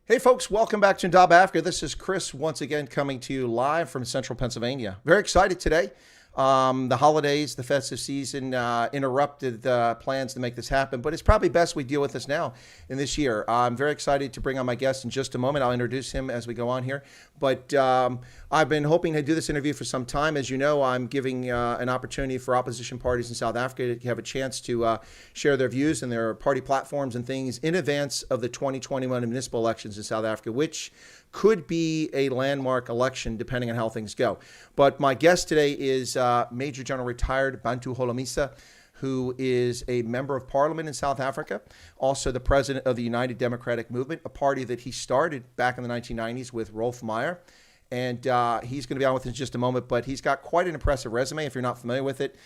Hey folks, welcome back to Bantu Africa. This is Chris once again coming to you live from central Pennsylvania. Very excited today. The holidays, the festive season interrupted plans to make this happen, but it's probably best we deal with this now in this year. I'm very excited to bring on my guest in just a moment. I'll introduce him as we go on here. But I've been hoping to do this interview for some time. As you know, I'm giving an opportunity for opposition parties in South Africa to have a chance to share their views and their party platforms and things in advance of the 2021 municipal elections in South Africa, which could be a landmark election depending on how things go. But my guest today is Major General retired Bantu Holomisa, who is a member of parliament in South Africa, also the president of the United Democratic Movement, a party that he started back in the 1990s with Rolf Meyer. And he's going to be on with us in just a moment, but he's got quite an impressive resume if you're not familiar with it.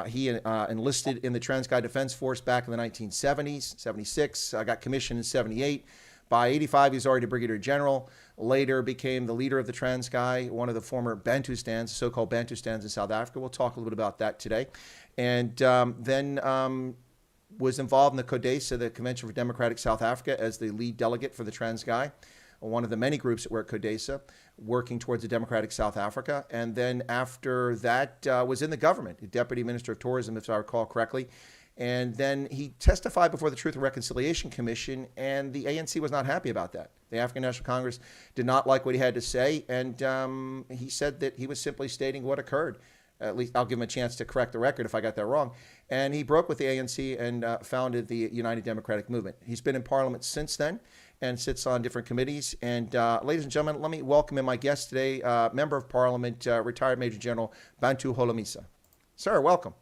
He enlisted in the Transkei Defense Force back in the 1970s, 76, got commissioned in 78. By 85, he's already Brigadier General, later became the leader of the Transkei, one of the former Bantustans, so-called Bantustans in South Africa. We'll talk a little bit about that today. And then was involved in the CODESA, the Convention for Democratic South Africa, as the lead delegate for the Transkei, one of the many groups that were at CODESA, working towards a democratic South Africa. And then after that was in the government, Deputy Minister of Tourism, if I recall correctly. And then he testified before the Truth and Reconciliation Commission, and the ANC was not happy about that. The African National Congress did not like what he had to say, and he said that he was simply stating what occurred. At least I'll give him a chance to correct the record if I got that wrong. And he broke with the ANC and founded the United Democratic Movement. He's been in Parliament since then and sits on different committees. And ladies and gentlemen, let me welcome in my guest today, Member of Parliament, retired Major General Bantu Holomisa. Sir, welcome.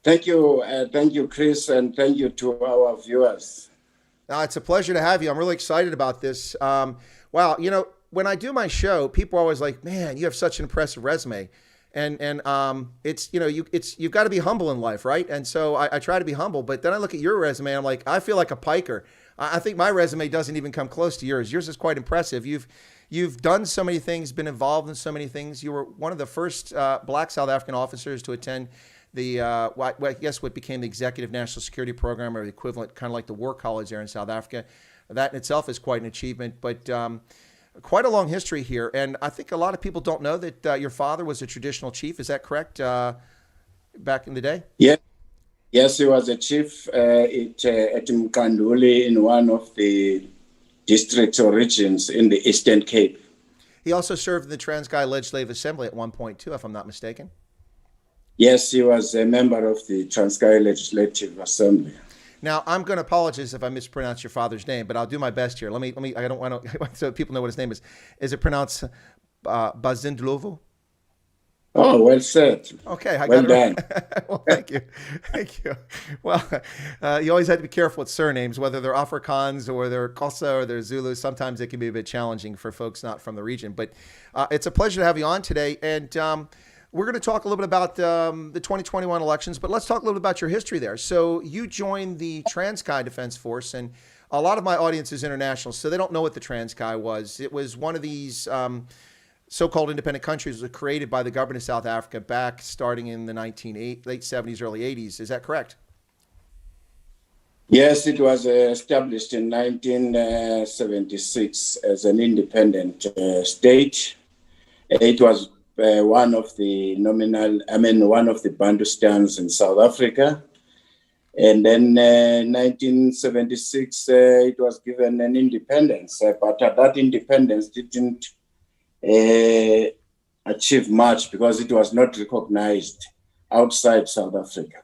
Thank you, Chris, and thank you to our viewers. It's a pleasure to have you. I'm really excited about this. Wow, you know, when I do my show, people are always like, "Man, you have such an impressive resume," and it's you've got to be humble in life, right? And so I try to be humble, but then I look at your resume, and I'm like, I feel like a piker. I think my resume doesn't even come close to yours. Yours is quite impressive. You've done so many things, been involved in so many things. You were one of the first Black South African officers to attend the I guess what became the Executive National Security Program, or the equivalent, kind of like the War College there in South Africa. That in itself is quite an achievement, but quite a long history here. And I think a lot of people don't know that your father was a traditional chief. Is that correct? Back in the day? Yeah. Yes, he was a chief at Mkanduli in one of the districts or regions in the Eastern Cape. He also served in the Transkei Legislative Assembly at one point too, if I'm not mistaken. Yes, he was a member of the Transkei Legislative Assembly. Now, I'm going to apologize if I mispronounce your father's name, but I'll do my best here. Let me. I don't want to, so people know what his name is. Is it pronounced Bezuidenhout? Oh, well said. Okay, I well got done. it right. Well, thank you. Thank you. Well, you always have to be careful with surnames, whether they're Afrikaans or they're Xhosa or they're Zulu. Sometimes they can be a bit challenging for folks not from the region. But it's a pleasure to have you on today. And we're going to talk a little bit about the 2021 elections, but let's talk a little bit about your history there. So you joined the Transkei Defense Force, and a lot of my audience is international, so they don't know what the Transkei was. It was one of these so-called independent countries that was created by the government of South Africa back starting in the late 70s, early 80s. Is that correct? Yes, it was established in 1976 as an independent state. It was one of the Bantustans in South Africa. And then 1976, it was given an independence, but that independence didn't achieve much because it was not recognized outside South Africa.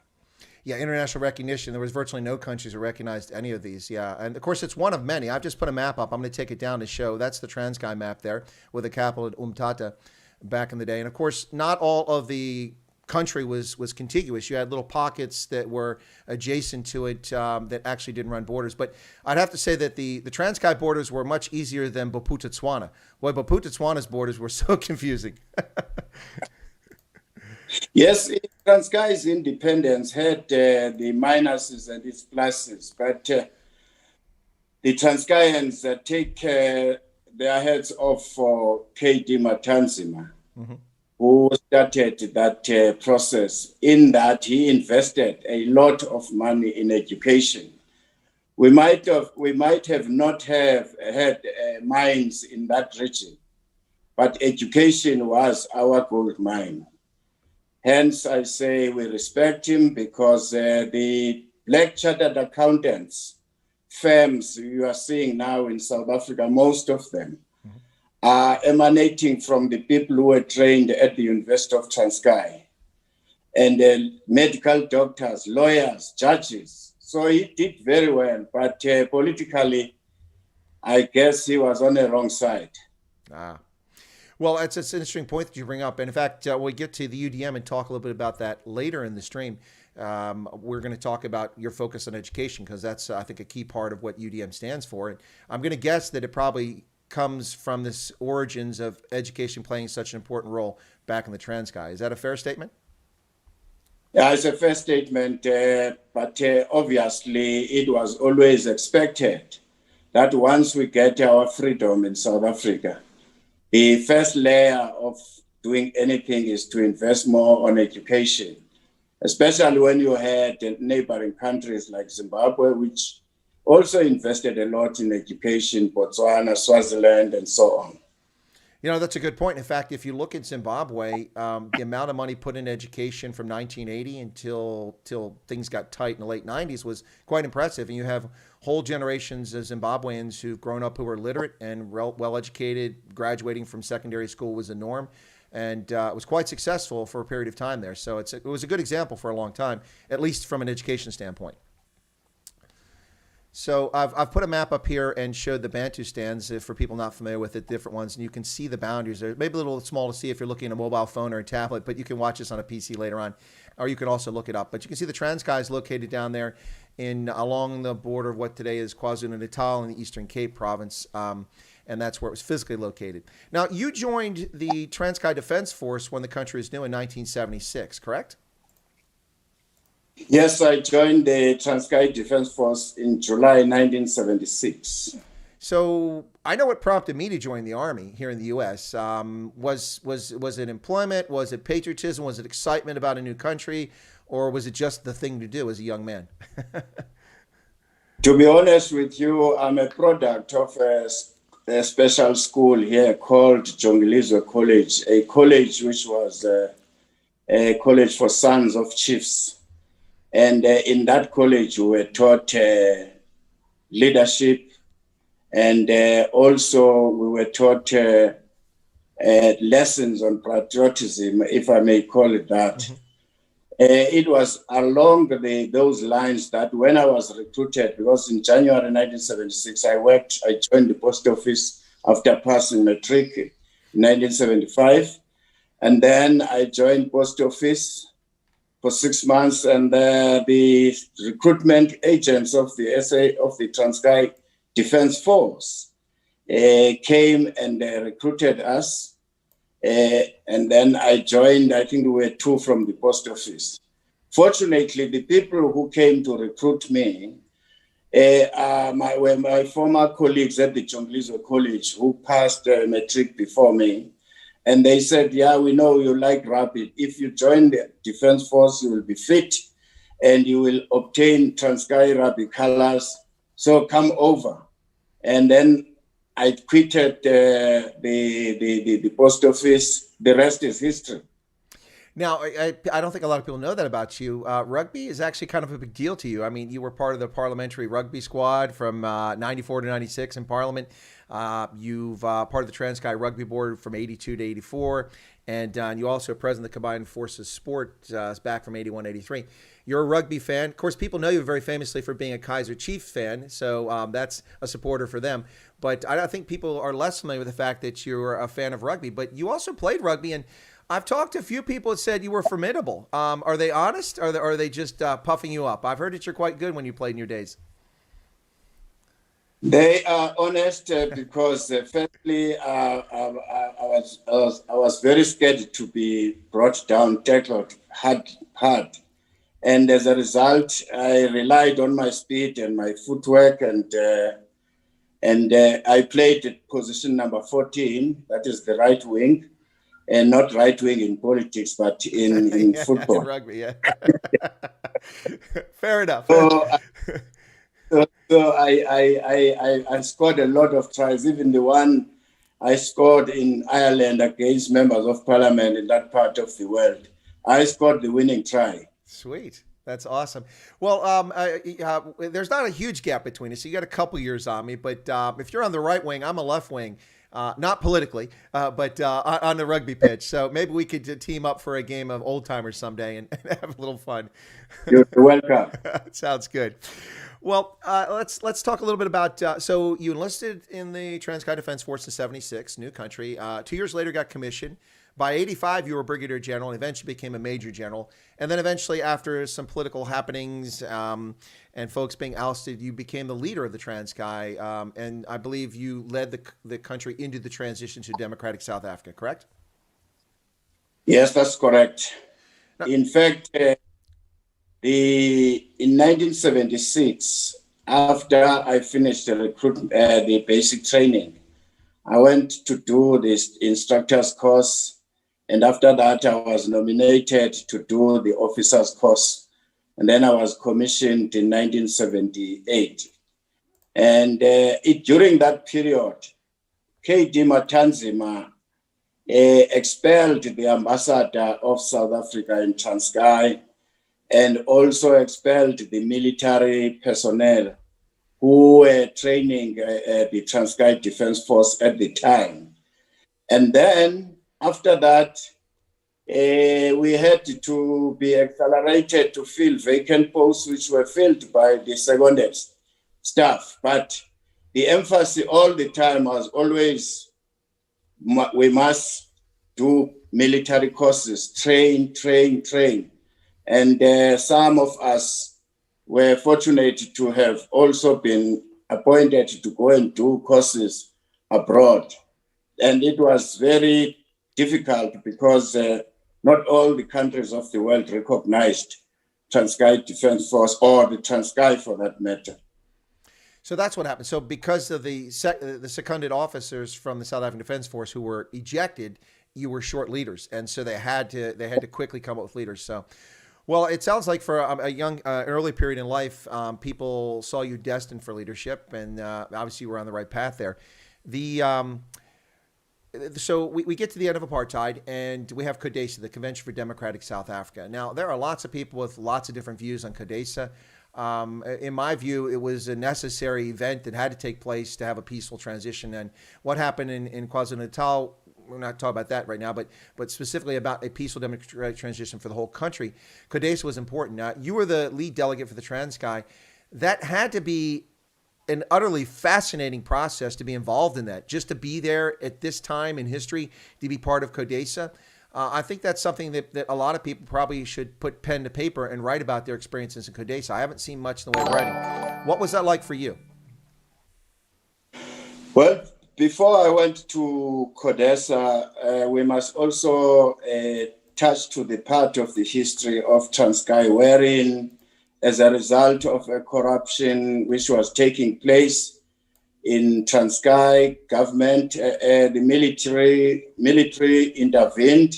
Yeah, international recognition. There was virtually no countries that recognized any of these. Yeah, and of course, it's one of many. I've just put a map up. I'm going to take it down to show. That's the Transkei map there with the capital at Umtata back in the day. And of course, not all of the country was contiguous. You had little pockets that were adjacent to it that actually didn't run borders. But I'd have to say that the Transkei borders were much easier than Bophuthatswana. Boy, Bophuthatswana's borders were so confusing. Yes, Transkei's independence had the minuses and its pluses, but the Transkeians take their heads off for K.D. Matanzima, who started that process in that he invested a lot of money in education we might have not have had mines in that region, but education was our gold mine. Hence, I say we respect him because the black chartered accountants firms you are seeing now in South Africa, most of them are emanating from the people who were trained at the University of Transkei, and medical doctors, lawyers, judges. So he did very well, but politically, I guess he was on the wrong side. Well, it's an interesting point that you bring up. And in fact, we'll get to the UDM and talk a little bit about that later in the stream. We're going to talk about your focus on education because that's, I think, a key part of what UDM stands for. And I'm going to guess that it probably comes from this origins of education playing such an important role back in the Transkei. Is that a fair statement? Yeah, it's a fair statement, but obviously it was always expected that once we get our freedom in South Africa, the first layer of doing anything is to invest more on education, especially when you had neighboring countries like Zimbabwe, which also invested a lot in education, Botswana, Swaziland, and so on. You know, that's a good point. In fact, if you look at Zimbabwe, the amount of money put in education from 1980 until things got tight in the late 90s was quite impressive. And you have whole generations of Zimbabweans who've grown up who are literate and well-educated. Graduating from secondary school was the norm. And it was quite successful for a period of time there. So it was a good example for a long time, at least from an education standpoint. So I've put a map up here and showed the Bantu stands for people not familiar with it, different ones, and you can see the boundaries. They're maybe a little small to see if you're looking at a mobile phone or a tablet, but you can watch this on a PC later on, or you can also look it up. But you can see the Transkei is located down there along the border of what today is KwaZulu-Natal in the Eastern Cape province, and that's where it was physically located. Now, you joined the Transkei Defense Force when the country was new in 1976, correct? Yes, I joined the Transkei Defense Force in July 1976. So I know what prompted me to join the Army here in the U.S. Was it employment? Was it patriotism? Was it excitement about a new country? Or was it just the thing to do as a young man? To be honest with you, I'm a product of a special school here called Jongilizwe College, a college which was a college for sons of chiefs. And in that college, we were taught leadership, and also we were taught lessons on patriotism, if I may call it that. Mm-hmm. It was along those lines that when I was recruited, because in January 1976, I joined the post office after passing matric in 1975. And then I joined post office for 6 months, and the recruitment agents of the Transkei Defense Force came and recruited us. And then I joined, I think we were 2 from the post office. Fortunately, the people who came to recruit me were my former colleagues at the Jongilizwe College who passed matric before me. And they said, yeah, we know you like rugby. If you join the Defense Force, you will be fit and you will obtain Transkei rugby colors. So come over. And then I quitted the post office. The rest is history. Now, I don't think a lot of people know that about you. Rugby is actually kind of a big deal to you. I mean, you were part of the parliamentary rugby squad from 94 to 96 in Parliament. You've part of the Transkei Rugby Board from 82 to 84. And you also are president of the Combined Forces Sport back from 81 to 83. You're a rugby fan. Of course, people know you very famously for being a Kaiser Chiefs fan, so that's a supporter for them. But I think people are less familiar with the fact that you're a fan of rugby. But you also played rugby, and I've talked to a few people that said you were formidable. Are they honest, or are they just puffing you up? I've heard that you're quite good when you played in your days. They are honest because, firstly, I was very scared to be brought down, tackled hard. And as a result, I relied on my speed and my footwork, and I played at position number 14, that is the right wing, and not right wing in politics, but in football. In rugby, yeah. Fair enough. So I scored a lot of tries, even the one I scored in Ireland against members of parliament in that part of the world. I scored the winning try. Sweet. That's awesome. Well, there's not a huge gap between us. You got a couple years on me, but if you're on the right wing, I'm a left wing. Not politically, but on the rugby pitch. So maybe we could team up for a game of old timers someday and have a little fun. You're welcome. Sounds good. Well, let's talk a little bit about. So you enlisted in the Transkai Defense Force in '76, new country. 2 years later, got commissioned. By '85, you were brigadier general, and eventually became a major general. And then eventually, after some political happenings and folks being ousted, you became the leader of the Transkai. And I believe you led the country into the transition to democratic South Africa, correct? Yes, that's correct. In fact, in 1976, after I finished the basic training, I went to do this instructor's course. And after that, I was nominated to do the officer's course. And then I was commissioned in 1978. And during that period, K.D. Matanzima expelled the ambassador of South Africa in Transkei and also expelled the military personnel who were training the Transkei Defense Force at the time. And then after that, we had to be accelerated to fill vacant posts, which were filled by the seconded staff. But the emphasis all the time was always, we must do military courses, train. And some of us were fortunate to have also been appointed to go and do courses abroad. And it was very difficult because not all the countries of the world recognized Transkei Defense Force, or the Transkei for that matter. So that's what happened. So because of the seconded officers from the South African Defense Force who were ejected, you were short leaders, and so they had to quickly come up with leaders. So, well, it sounds like for a young early period in life, people saw you destined for leadership, and obviously you were on the right path there. So we get to the end of apartheid, and we have CODESA, the Convention for Democratic South Africa. Now, there are lots of people with lots of different views on CODESA. In my view, it was a necessary event that had to take place to have a peaceful transition. And what happened in KwaZulu-Natal, we're not talking about that right now, but specifically about a peaceful democratic transition for the whole country. CODESA was important. You were the lead delegate for the Transkei. That had to be an utterly fascinating process to be involved in that, just to be there at this time in history, to be part of CODESA. I think that's something that a lot of people probably should put pen to paper and write about their experiences in CODESA. I haven't seen much in the way of writing. What was that like for you? Well, before I went to CODESA, we must also touch to the part of the history of Transkei, wherein as a result of a corruption which was taking place in Transkei government, the military intervened,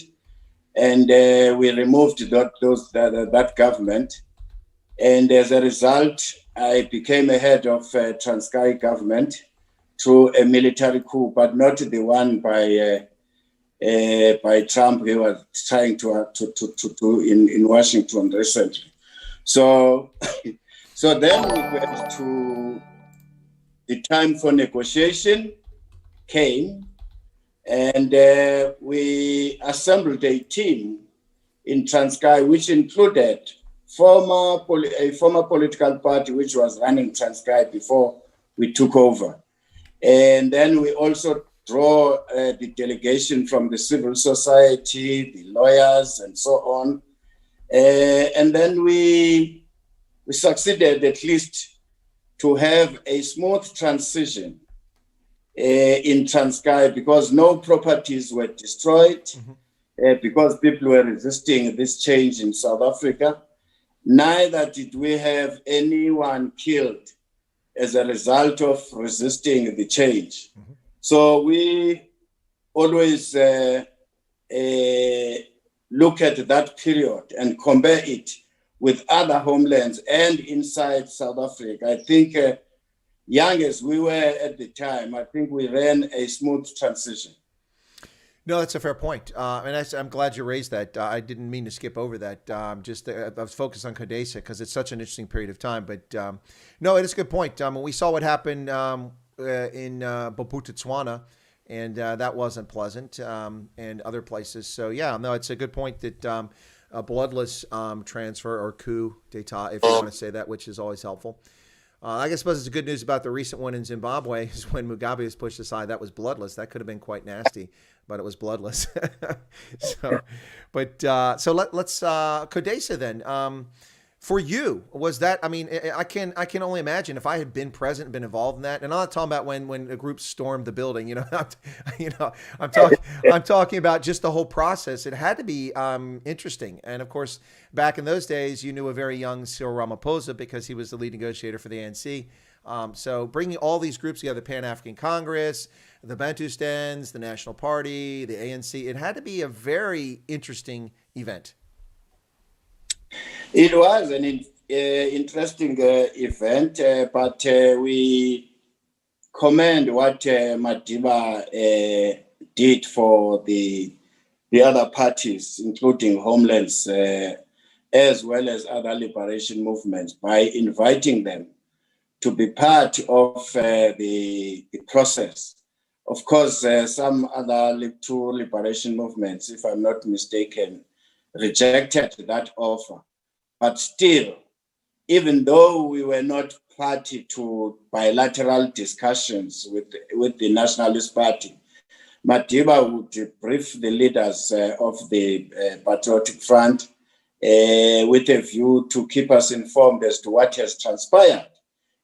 and we removed that government. And as a result, I became a head of Transkei government through a military coup, but not the one by Trump. He was trying to do in Washington recently. So then we went to the time for negotiation came, and we assembled a team in Transkei, which included a former political party which was running Transkei before we took over. And then we also draw the delegation from the civil society, the lawyers, and so on. And then we succeeded at least to have a smooth transition in Transkei, because no properties were destroyed, because people were resisting this change in South Africa. Neither did we have anyone killed as a result of resisting the change. So we always look at that period and compare it with other homelands and inside South Africa. I think, young as we were at the time, I think we ran a smooth transition. No, that's a fair point. I'm glad you raised that. I didn't mean to skip over that. I was focused on CODESA because it's such an interesting period of time. But no, it is a good point. We saw what happened in Bophuthatswana, and that wasn't pleasant, and other places. So, yeah, no, it's a good point that a bloodless transfer or coup d'etat, if you want to say that, which is always helpful. I suppose it's good news about the recent one in Zimbabwe is when Mugabe was pushed aside. That was bloodless. That could have been quite nasty, but it was bloodless. So let's CODESA then. For you, was that? I mean, I can only imagine if I had been present and been involved in that. And I'm not talking about when a group stormed the building. I'm talking about just the whole process. It had to be interesting. And of course, back in those days, you knew a very young Cyril Ramaphosa because he was the lead negotiator for the ANC. So bringing all these groups together, the Pan-African Congress, the Bantustans, the National Party, the ANC, it had to be a very interesting event. It was an interesting event, but we commend what Madiba did for the other parties, including Homelands, as well as other liberation movements, by inviting them to be part of the process. Of course, some other two liberation movements, if I'm not mistaken, rejected that offer. But still, even though we were not party to bilateral discussions with the Nationalist Party, Madiba would brief the leaders of the Patriotic Front with a view to keep us informed as to what has transpired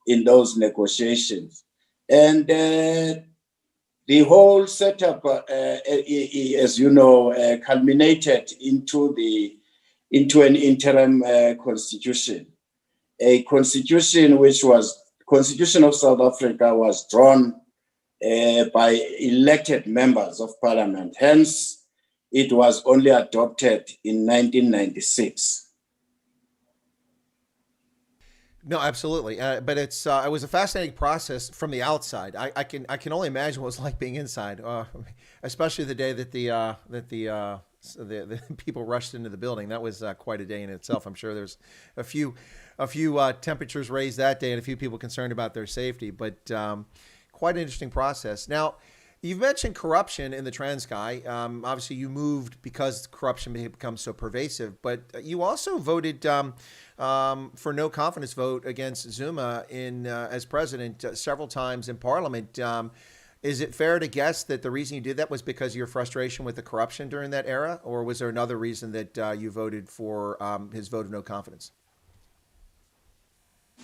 in those negotiations. And the whole setup, as you know, culminated into an interim constitution. A constitution Constitution of South Africa was drawn by elected members of parliament. Hence, it was only adopted in 1996. No, absolutely. But it was a fascinating process from the outside. I can only imagine what it was like being inside, especially the day that the people rushed into the building. That was quite a day in itself. I'm sure there's a few temperatures raised that day and a few people concerned about their safety, but quite an interesting process. Now, you've mentioned corruption in the Transkei. Obviously, you moved because corruption becomes so pervasive, but you also voted for no confidence vote against Zuma as president several times in Parliament. Is it fair to guess that the reason you did that was because of your frustration with the corruption during that era, or was there another reason that you voted for his vote of no confidence?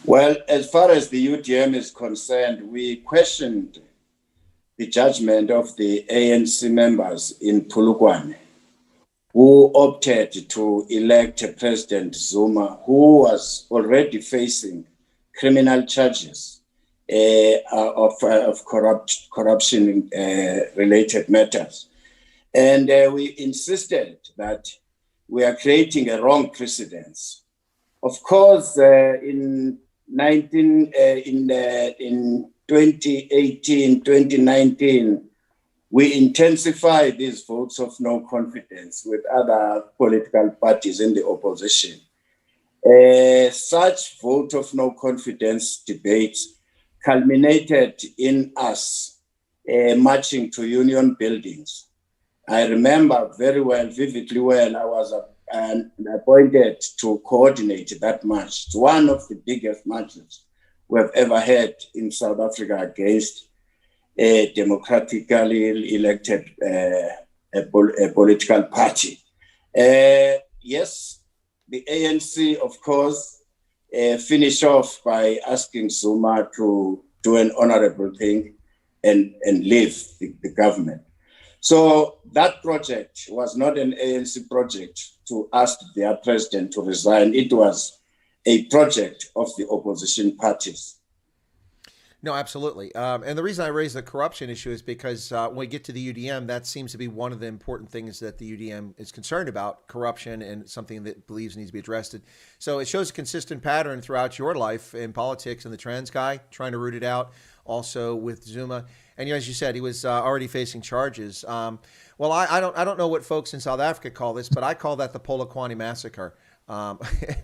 Well, as far as the UDM is concerned, we questioned the judgment of the ANC members in Polokwane, who opted to elect President Zuma, who was already facing criminal charges of corruption related matters. And we insisted that we are creating a wrong precedence. Of course, in 2018, 2019, we intensified these votes of no confidence with other political parties in the opposition. Such vote of no confidence debates culminated in us marching to union buildings. I remember vividly well, I was appointed to coordinate that march. It's one of the biggest marches we have ever had in South Africa against a democratically elected political party. Yes, the ANC, of course, finished off by asking Zuma to do an honorable thing and leave the government. So that project was not an ANC project to ask their president to resign. It was a project of the opposition parties. No, absolutely. And the reason I raise the corruption issue is because when we get to the UDM, that seems to be one of the important things that the UDM is concerned about, corruption, and something that believes needs to be addressed. So it shows a consistent pattern throughout your life in politics, and the trans guy trying to root it out, also with Zuma. And as you said, he was already facing charges. Well, I don't know what folks in South Africa call this, but I call that the Polokwane massacre.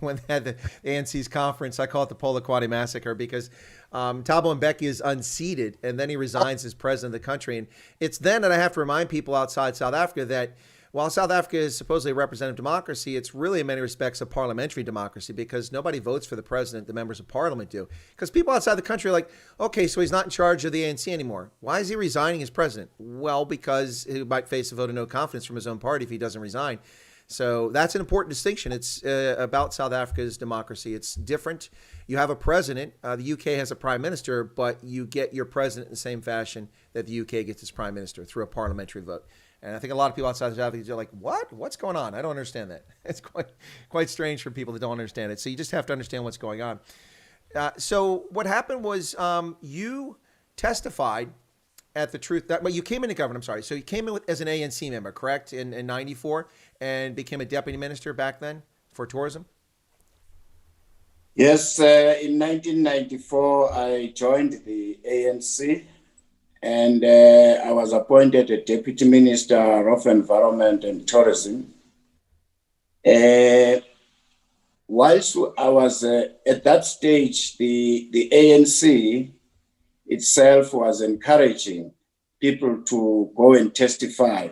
When they had the ANC's conference, I call it the Polokwane massacre because Thabo Mbeki is unseated and then he resigns as president of the country. And it's then that I have to remind people outside South Africa that while South Africa is supposedly a representative democracy, it's really in many respects a parliamentary democracy because nobody votes for the president, the members of parliament do. Because people outside the country are like, okay, so he's not in charge of the ANC anymore. Why is he resigning as president? Well, because he might face a vote of no confidence from his own party if he doesn't resign. So that's an important distinction. It's about South Africa's democracy. It's different. You have a president. The UK has a prime minister, but you get your president in the same fashion that the UK gets its prime minister through a parliamentary vote. And I think a lot of people outside of South Africa are like, what? What's going on? I don't understand that. It's quite strange for people that don't understand it. So you just have to understand what's going on. So what happened was you testified at the truth that, well, you came into government, I'm sorry. So you came in as an ANC member, correct, in 94 and became a deputy minister back then for tourism? Yes, in 1994, I joined the ANC and I was appointed a deputy minister of environment and tourism. Whilst I was at that stage, the ANC itself was encouraging people to go and testify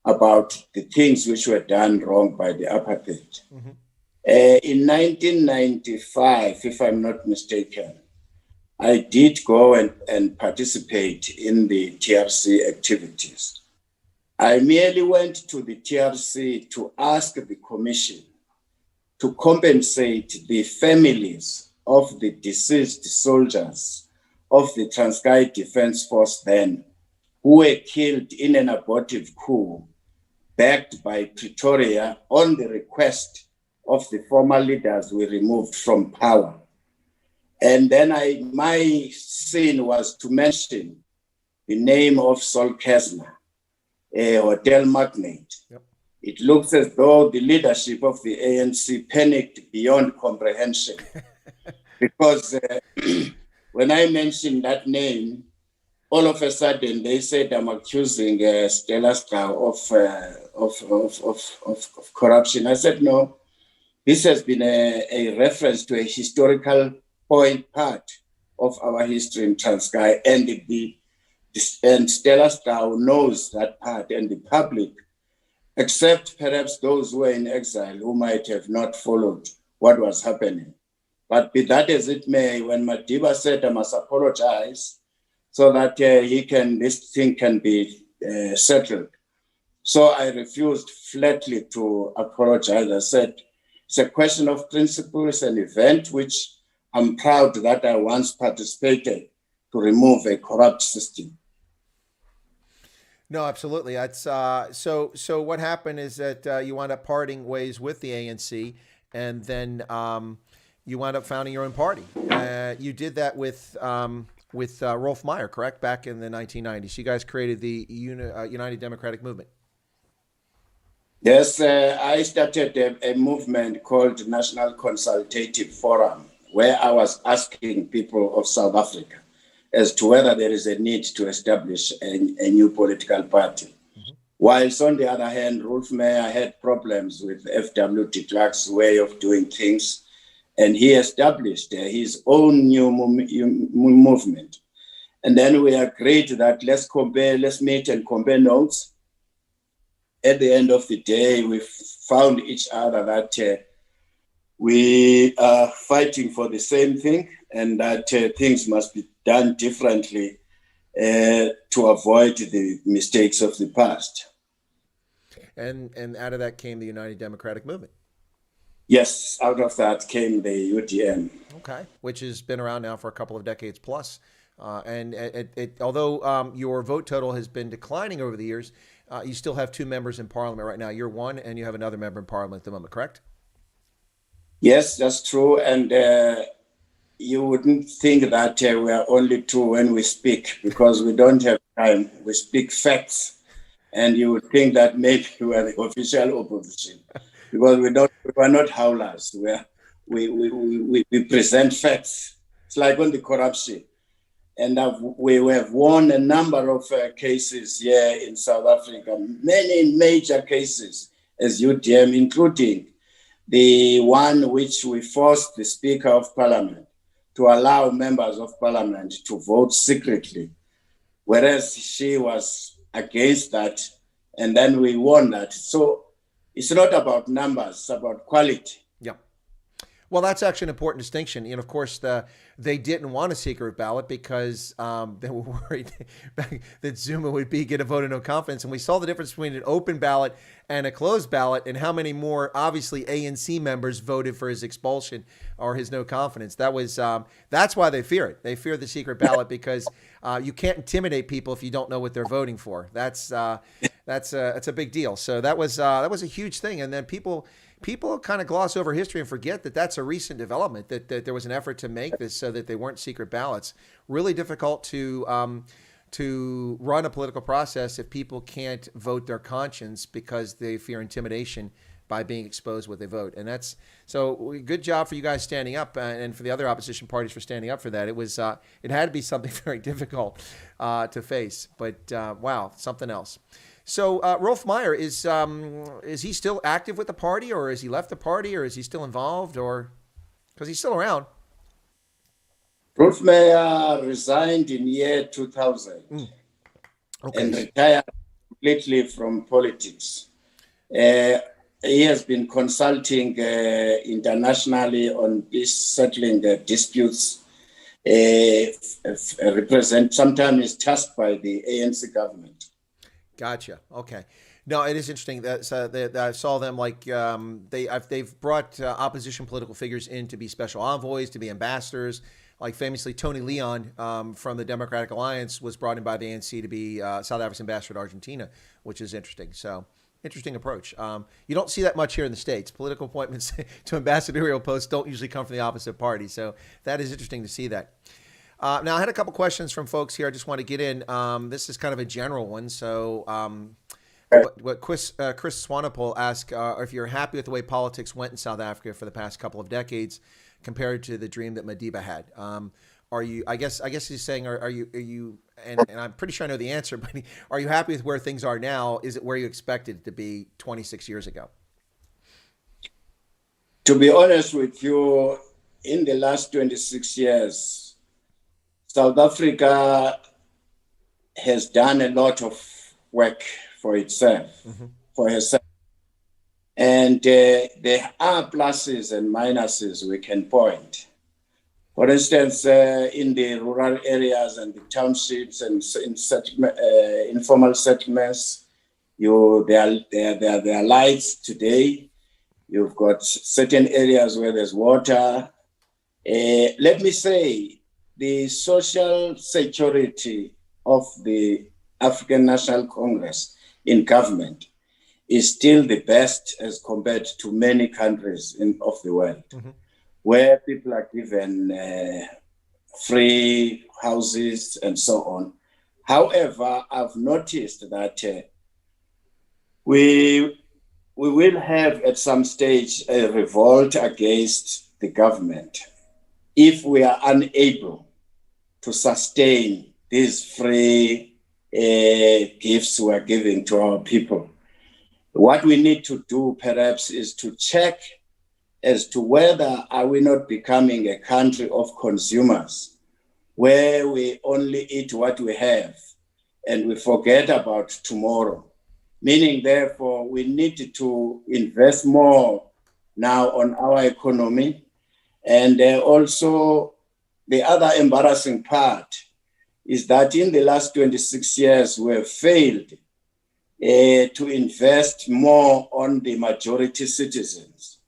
about the things which were done wrong by the apartheid. Mm-hmm. In 1995, if I'm not mistaken, I did go and participate in the TRC activities. I merely went to the TRC to ask the commission to compensate the families of the deceased soldiers of the Transkei Defence Force then, who were killed in an abortive coup backed by Pretoria on the request of the former leaders we removed from power. And then my sin was to mention the name of Sol Kessler, a hotel magnate. Yep. It looks as though the leadership of the ANC panicked beyond comprehension because when I mentioned that name, all of a sudden they said I'm accusing Stella Strow of corruption. I said, no, this has been a reference to a historical part of our history in Transkei, and Stella Strow knows that part, and the public, except perhaps those who were in exile who might have not followed what was happening. But be that as it may, when Madiba said I must apologize so that this thing can be settled. So I refused flatly to apologize. I said, it's a question of principle. It's an event which I'm proud that I once participated to remove a corrupt system. No, absolutely. That's so what happened is that you wound up parting ways with the ANC, and then you wound up founding your own party. You did that with Rolf Meyer, correct? Back in the 1990s. You guys created the United Democratic Movement. Yes, I started a movement called National Consultative Forum, where I was asking people of South Africa as to whether there is a need to establish a new political party. Mm-hmm. Whilst on the other hand, Rolf Meyer had problems with F.W. de Klerk's way of doing things, and he established his own new movement. And then we agreed that let's meet and compare notes. At the end of the day, we found each other that we are fighting for the same thing and that things must be done differently to avoid the mistakes of the past. And out of that came the United Democratic Movement. Yes, out of that came the UDM. Okay, which has been around now for a couple of decades plus. Although your vote total has been declining over the years, you still have two members in Parliament right now. You're one, and you have another member in Parliament at the moment, correct? Yes, that's true. And you wouldn't think that we are only two when we speak, because we don't have time. We speak facts, and you would think that maybe we are the official opposition, because we are not howlers. We present facts. It's like on the corruption. And we have won a number of cases here in South Africa, many major cases as UDM, including the one which we forced the Speaker of Parliament to allow members of Parliament to vote secretly, whereas she was against that, and then we won that. So it's not about numbers, it's about quality. Yeah. Well, that's actually an important distinction. And of course, they didn't want a secret ballot because they were worried that Zuma would get a vote of no confidence. And we saw the difference between an open ballot and a closed ballot, and how many more, obviously, ANC members voted for his expulsion or his no confidence. That's why they fear it. They fear the secret ballot because you can't intimidate people if you don't know what they're voting for. That's a big deal. So that was a huge thing. And then people kind of gloss over history and forget that that's a recent development, that there was an effort to make this so that they weren't secret ballots. Really difficult to run a political process if people can't vote their conscience because they fear intimidation by being exposed what they vote. And that's so good job for you guys standing up, and for the other opposition parties for standing up for that. It was it had to be something very difficult to face, but wow, something else. So Rolf Meyer, is he still active with the party, or has he left the party, or is he still involved, or because he's still around? Rolf Meyer resigned in year 2000 and retired completely from politics. He has been consulting internationally on settling disputes. Sometimes is tasked by the ANC government. Gotcha. Okay. No, it is interesting that I saw them they've brought opposition political figures in to be special envoys, to be ambassadors. Like famously, Tony Leon from the Democratic Alliance was brought in by the ANC to be South Africa's ambassador to Argentina, which is interesting. So interesting approach. You don't see that much here in the States. Political appointments to ambassadorial posts don't usually come from the opposite party. So that is interesting to see that. Now, I had a couple questions from folks here I just want to get in. This is kind of a general one. So what Chris Swanepoel asked, if you're happy with the way politics went in South Africa for the past couple of decades compared to the dream that Madiba had. Are you, I guess he's saying, are you, and I'm pretty sure I know the answer, but are you happy with where things are now? Is it where you expected it to be 26 years ago? To be honest with you, in the last 26 years, South Africa has done a lot of work for itself, for herself. And there are pluses and minuses we can point. For instance, in the rural areas and the townships and in informal settlements, there are lights today. You've got certain areas where there's water. Let me say, the social security of the African National Congress in government is still the best as compared to many countries of the world, where people are given free houses and so on. However, I've noticed that we will have at some stage a revolt against the government if we are unable to sustain these free gifts we are giving to our people. What we need to do perhaps is to check as to whether are we not becoming a country of consumers where we only eat what we have and we forget about tomorrow. Meaning, therefore, we need to invest more now on our economy. And also, the other embarrassing part is that in the last 26 years, we have failed to invest more on the majority citizens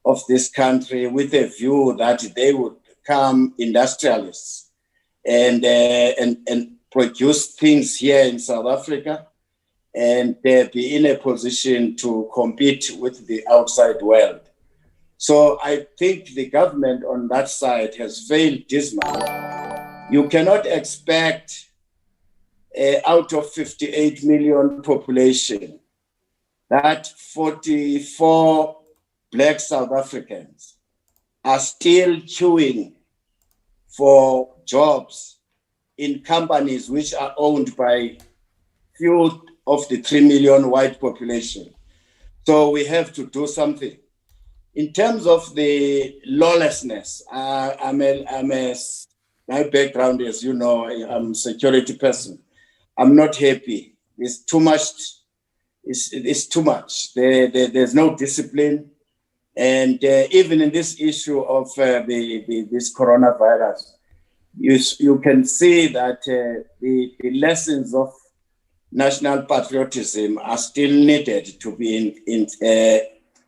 of this country with a view that they would become industrialists and produce things here in South Africa and be in a position to compete with the outside world. So I think the government on that side has failed dismally. You cannot expect out of 58 million population that 44 Black South Africans are still queuing for jobs in companies which are owned by few of the 3 million white population. So we have to do something. In terms of the lawlessness, my background, as you know, I'm a security person. I'm not happy. It's too much. It's too much. There's no discipline. And even in this issue of this coronavirus, you can see that the lessons of national patriotism are still needed to be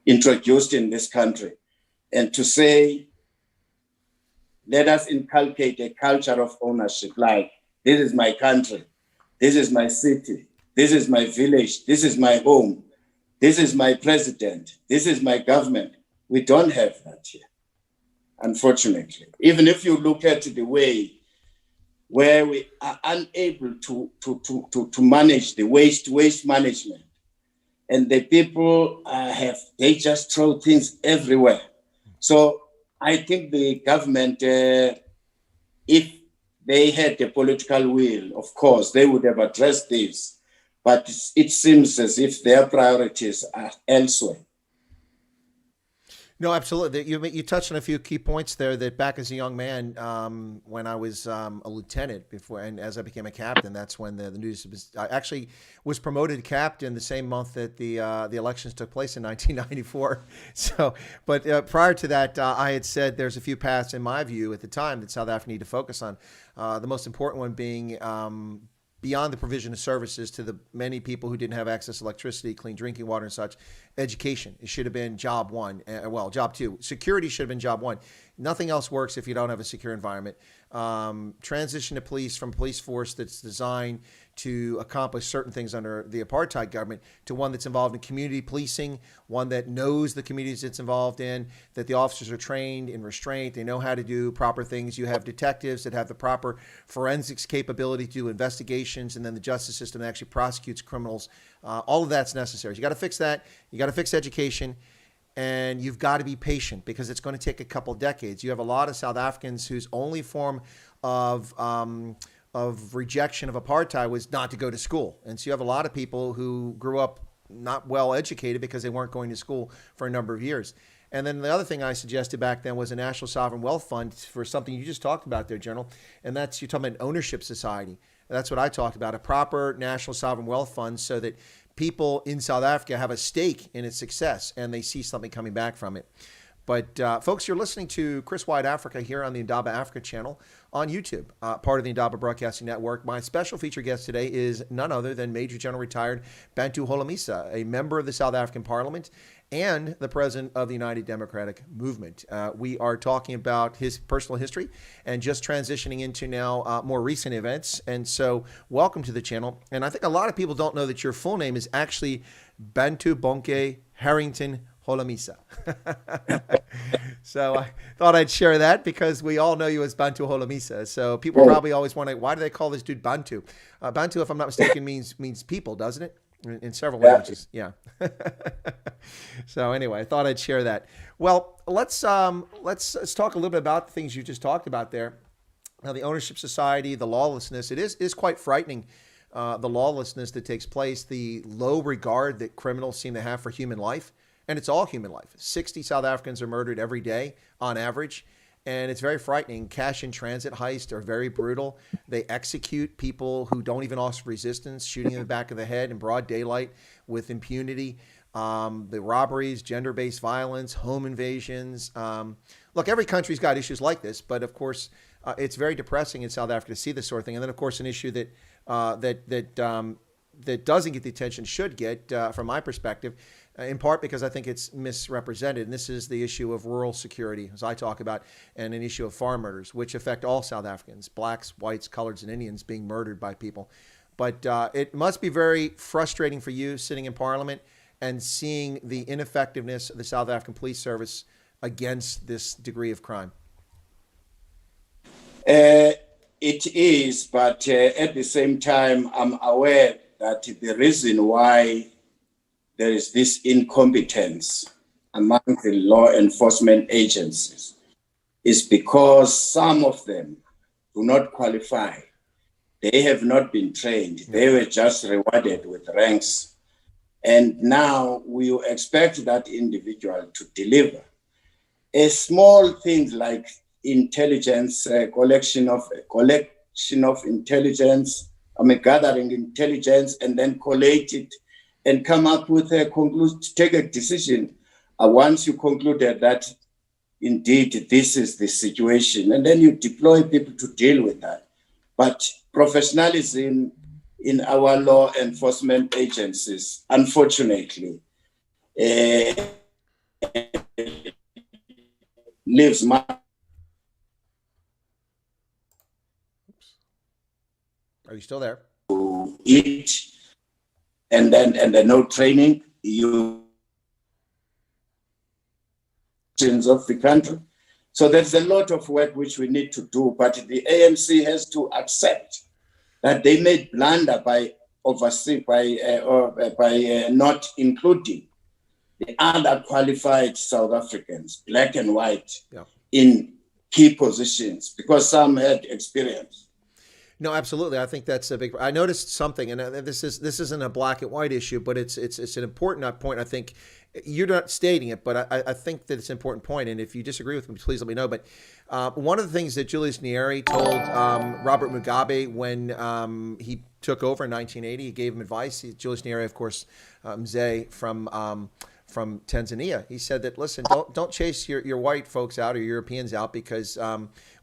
introduced in this country. And to say, let us inculcate a culture of ownership, like this is my country, this is my city, this is my village, this is my home, this is my president, this is my government. We don't have that here, unfortunately. Even if you look at the way where we are unable to manage the waste management, and the people they just throw things everywhere. So I think the government, if they had the political will, of course, they would have addressed this. But it seems as if their priorities are elsewhere. No, absolutely. You touched on a few key points there. That back as a young man, when I was a lieutenant before, and as I became a captain, that's when the news was. I actually was promoted to captain the same month that the elections took place in 1994. So, but prior to that, I had said there's a few paths in my view at the time that South Africa need to focus on. The most important one being beyond the provision of services to the many people who didn't have access to electricity, clean drinking water and such, education. It should have been job one. Well, job two. Security should have been job one. Nothing else works if you don't have a secure environment. Transition to police from police force that's designed to accomplish certain things under the apartheid government to one that's involved in community policing, one that knows the communities it's involved in, that the officers are trained in restraint, they know how to do proper things. You have detectives that have the proper forensics capability to do investigations, and then the justice system that actually prosecutes criminals. All of that's necessary. You got to fix that. You got to fix education. And you've got to be patient because it's going to take a couple decades. You have a lot of South Africans whose only form of rejection of apartheid was not to go to school. And so you have a lot of people who grew up not well educated because they weren't going to school for a number of years. And then the other thing I suggested back then was a national sovereign wealth fund for something you just talked about there, General. And that's, you're talking about an ownership society. That's what I talked about, a proper national sovereign wealth fund so that people in South Africa have a stake in its success and they see something coming back from it. But folks, you're listening to Chris Wyatt Africa here on the Indaba Africa channel on YouTube, part of the Indaba Broadcasting Network. My special feature guest today is none other than Major General retired Bantu Holomisa, a member of the South African Parliament and the president of the United Democratic Movement. We are talking about his personal history and just transitioning into now more recent events. And so welcome to the channel. And I think a lot of people don't know that your full name is actually Bantu Bonke Harrington Holomisa. So I thought I'd share that because we all know you as Bantu Holomisa. So people probably always wonder, why do they call this dude Bantu? Bantu, if I'm not mistaken, means people, doesn't it? In several languages. Yeah. So anyway, I thought I'd share that. Well, let's talk a little bit about the things you just talked about there. Now, the ownership society, the lawlessness, it is quite frightening. The lawlessness that takes place, the low regard that criminals seem to have for human life. And it's all human life. 60 South Africans are murdered every day on average. And it's very frightening. Cash in transit heists are very brutal. They execute people who don't even offer resistance, shooting in the back of the head in broad daylight with impunity. The robberies, gender-based violence, home invasions. Look, every country's got issues like this, but of course, it's very depressing in South Africa to see this sort of thing. And then, of course, an issue that doesn't get the attention should get, from my perspective, in part because I think it's misrepresented. And this is the issue of rural security, as I talk about, and an issue of farm murders, which affect all South Africans, blacks, whites, coloreds, and Indians being murdered by people. But it must be very frustrating for you sitting in Parliament and seeing the ineffectiveness of the South African police service against this degree of crime? It is, but at the same time, I'm aware that the reason why there is this incompetence among the law enforcement agencies is because some of them do not qualify. They have not been trained. They were just rewarded with ranks. And now we expect that individual to deliver. A small things like intelligence, collection of intelligence, gathering intelligence and then collate it and come up with a conclusion, take a decision. Once you concluded that indeed this is the situation, and then you deploy people to deal with that. But professionalism in our law enforcement agencies, unfortunately, leaves much. Are you still there? To eat, and then no training, of the country. So there's a lot of work which we need to do, but the ANC has to accept that they made blunder by not including the other qualified South Africans, black and white, in key positions because some had experience. No, absolutely. I think that's a big. I noticed something, and this isn't a black and white issue, but it's an important point. I think you're not stating it, but I think that it's an important point. And if you disagree with me, please let me know. But one of the things that Julius Nyerere told Robert Mugabe when he took over in 1980, he gave him advice. Julius Nyerere, of course, Mzee from Tanzania. He said that, listen, don't chase your white folks out or Europeans out because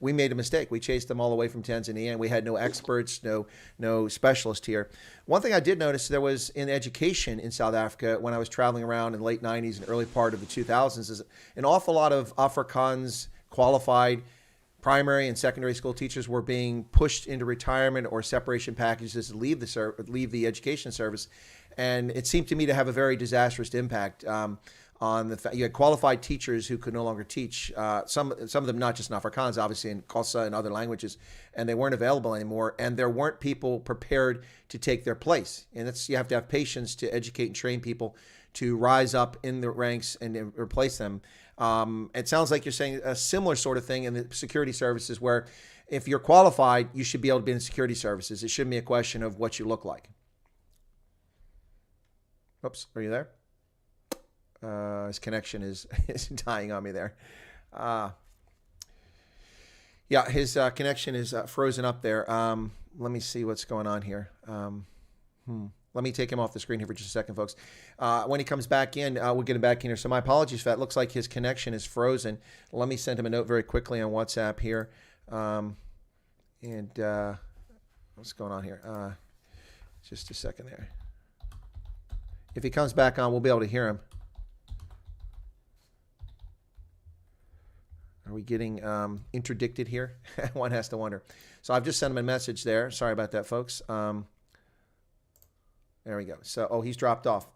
we made a mistake. We chased them all the way from Tanzania and we had no experts, no specialists here. One thing I did notice there was in education in South Africa when I was traveling around in the late 90s and early part of the 2000s is an awful lot of Afrikaans qualified primary and secondary school teachers were being pushed into retirement or separation packages to leave the education service. And it seemed to me to have a very disastrous impact on the fact you had qualified teachers who could no longer teach. Some of them not just in Afrikaans, obviously in Xhosa and other languages, and they weren't available anymore. And there weren't people prepared to take their place. And you have to have patience to educate and train people to rise up in the ranks and replace them. It sounds like you're saying a similar sort of thing in the security services, where if you're qualified, you should be able to be in security services. It shouldn't be a question of what you look like. Oops, are you there? His connection is dying on me there. Yeah, his connection is frozen up there. Let me see what's going on here. Let me take him off the screen here for just a second, folks. When he comes back in, we'll get him back in here. So my apologies for that. Looks like his connection is frozen. Let me send him a note very quickly on WhatsApp here. What's going on here? Just a second there. If he comes back on, we'll be able to hear him. Are we getting interdicted here? One has to wonder. So I've just sent him a message there. Sorry about that, folks. There we go. So, he's dropped off.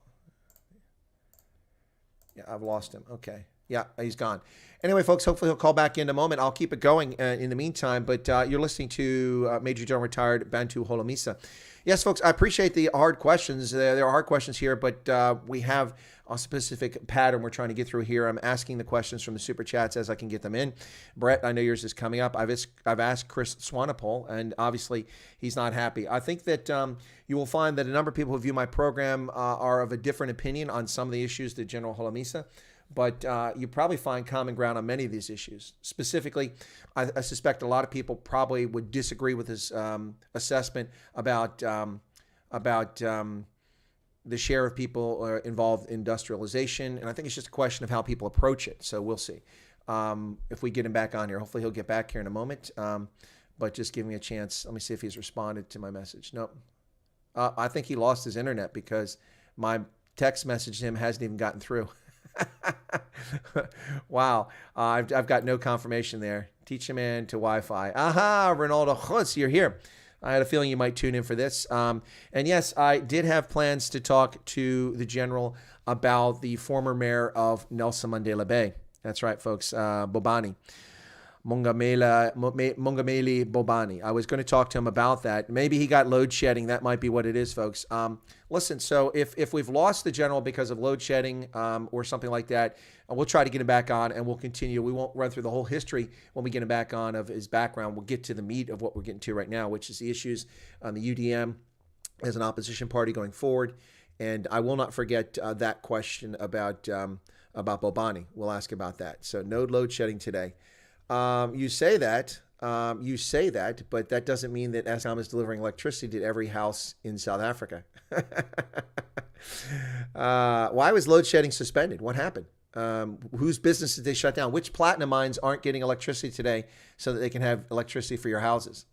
Yeah, I've lost him. Okay. Yeah, he's gone. Anyway, folks, hopefully he'll call back in a moment. I'll keep it going in the meantime, but you're listening to Major General Retired Bantu Holomisa. Yes, folks, I appreciate the hard questions. There are hard questions here, but we have a specific pattern we're trying to get through here. I'm asking the questions from the Super Chats as I can get them in. Brett, I know yours is coming up. I've asked Chris Swanepoel, and obviously he's not happy. I think that you will find that a number of people who view my program are of a different opinion on some of the issues that General Holomisa, but you probably find common ground on many of these issues. Specifically, I suspect a lot of people probably would disagree with his assessment about the share of people involved in industrialization, and I think it's just a question of how people approach it. So we'll see if we get him back on here. Hopefully he'll get back here in a moment, but just give me a chance. Let me see if he's responded to my message. Nope. I think he lost his internet because my text message to him hasn't even gotten through. Wow. I've got no confirmation there. Teach a man to Wi-Fi. Aha, Ronaldo Chutz, you're here. I had a feeling you might tune in for this. And yes, I did have plans to talk to the general about the former mayor of Nelson Mandela Bay. That's right, folks. Bobani. Mongameli Bobani. I was going to talk to him about that. Maybe he got load shedding. That might be what it is, folks. Listen, so if we've lost the general because of load shedding or something like that, we'll try to get him back on, and we'll continue. We won't run through the whole history when we get him back on of his background. We'll get to the meat of what we're getting to right now, which is the issues on the UDM as an opposition party going forward. And I will not forget that question about Bobani. We'll ask about that. So no load shedding today. You say that, but that doesn't mean that Eskom is delivering electricity to every house in South Africa. Why was load shedding suspended? What happened? Whose business did they shut down? Which platinum mines aren't getting electricity today so that they can have electricity for your houses?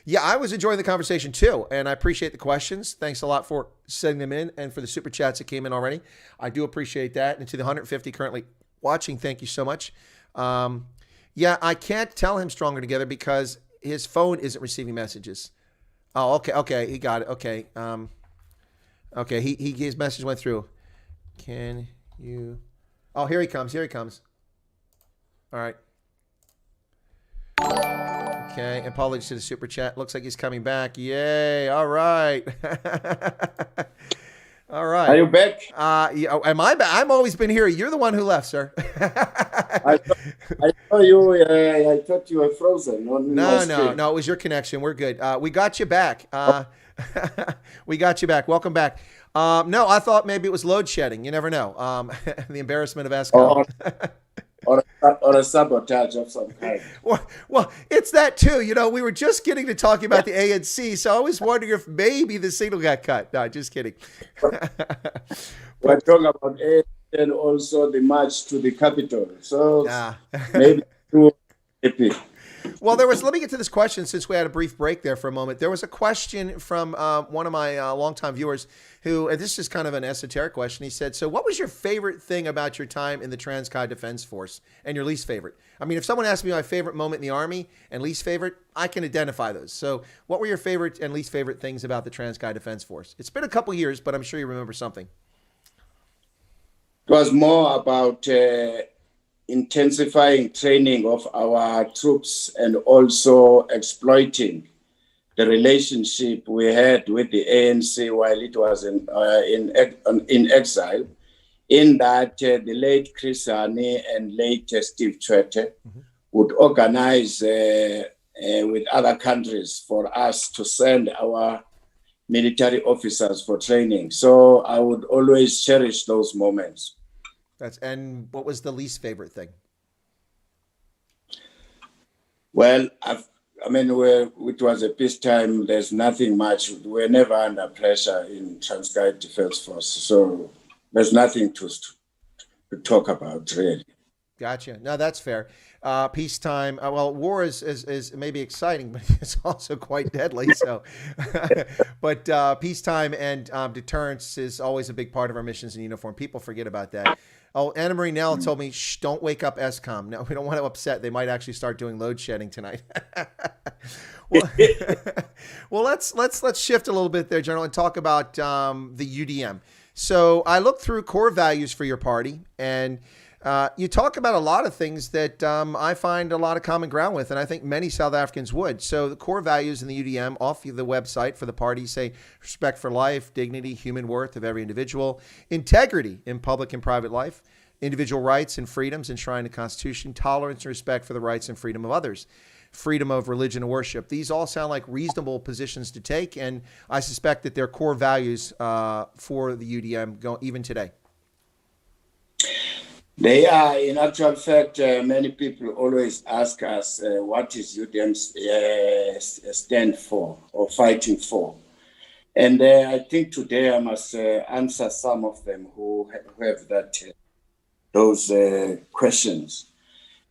Yeah, I was enjoying the conversation too, and I appreciate the questions. Thanks a lot for sending them in and for the super chats that came in already. I do appreciate that. And to the 150 currently watching, thank you so much. Yeah, I can't tell him Stronger Together because his phone isn't receiving messages. Oh, okay, he got it. Okay, his message went through. Can you? Oh, here he comes. All right. Okay, apologies to the super chat. Looks like he's coming back. Yay! All right. All right. Are you back? Yeah, am I back? I've always been here. You're the one who left, sir. I saw you. I thought you were frozen. No. It was your connection. We're good. We got you back. We got you back. Welcome back. No, I thought maybe it was load shedding. You never know. The embarrassment of Eskom. Or a sabotage of some kind. Well, it's that too. You know, we were just getting to talking about the ANC, so I was wondering if maybe the signal got cut. No, just kidding. We're talking about ANC and also the march to the capital. So maybe too happy. Well, let me get to this question since we had a brief break there for a moment. There was a question from one of my longtime viewers who, and this is kind of an esoteric question. He said, so what was your favorite thing about your time in the Trans-Chi Defense Force and your least favorite? I mean, if someone asked me my favorite moment in the Army and least favorite, I can identify those. So what were your favorite and least favorite things about the Trans-Chi Defense Force? It's been a couple years, but I'm sure you remember something. It was more about intensifying training of our troops and also exploiting the relationship we had with the ANC while it was in exile, in that the late Chris Hani and late Steve Tshwete would organize with other countries for us to send our military officers for training. So I would always cherish those moments. And what was the least favorite thing? Well, it was a peacetime. There's nothing much. We're never under pressure in Trans-Chi Defense Force, so there's nothing to talk about, really. Gotcha. No, that's fair. Peacetime. Well, war is maybe exciting, but it's also quite deadly. So, but peacetime and deterrence is always a big part of our missions in uniform. People forget about that. Oh, Anna Marie Nell told me, shh, don't wake up Eskom. No, we don't want to upset. They might actually start doing load shedding tonight. Well, let's shift a little bit there, General, and talk about the UDM. So I looked through core values for your party, and you talk about a lot of things that I find a lot of common ground with, and I think many South Africans would. So the core values in the UDM off the website for the party say respect for life, dignity, human worth of every individual, integrity in public and private life, individual rights and freedoms enshrined in the Constitution, tolerance and respect for the rights and freedom of others, freedom of religion and worship. These all sound like reasonable positions to take, and I suspect that they're core values for the UDM even today. They are. In actual fact, many people always ask us, what is UDM stand for or fighting for? And I think today I must answer some of them who have those questions.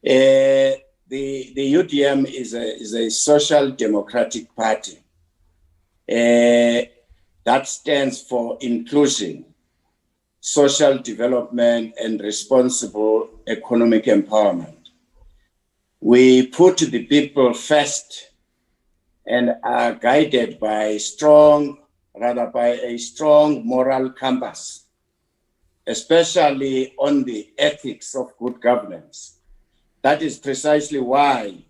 The UDM is a social democratic party that stands for inclusion, social development, and responsible economic empowerment. We put the people first and are guided by a strong moral compass especially on the ethics of good governance. That is precisely why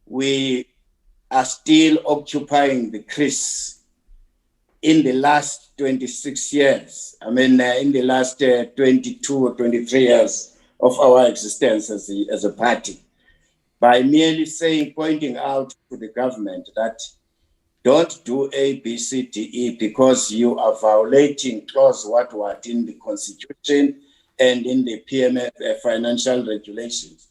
we are still occupying the Chris in the last 26 years. I mean, in the last 22 or 23 years of our existence as a party, by merely pointing out to the government that don't do A, B, C, D, E because you are violating clause what in the Constitution and in the PMF financial regulations.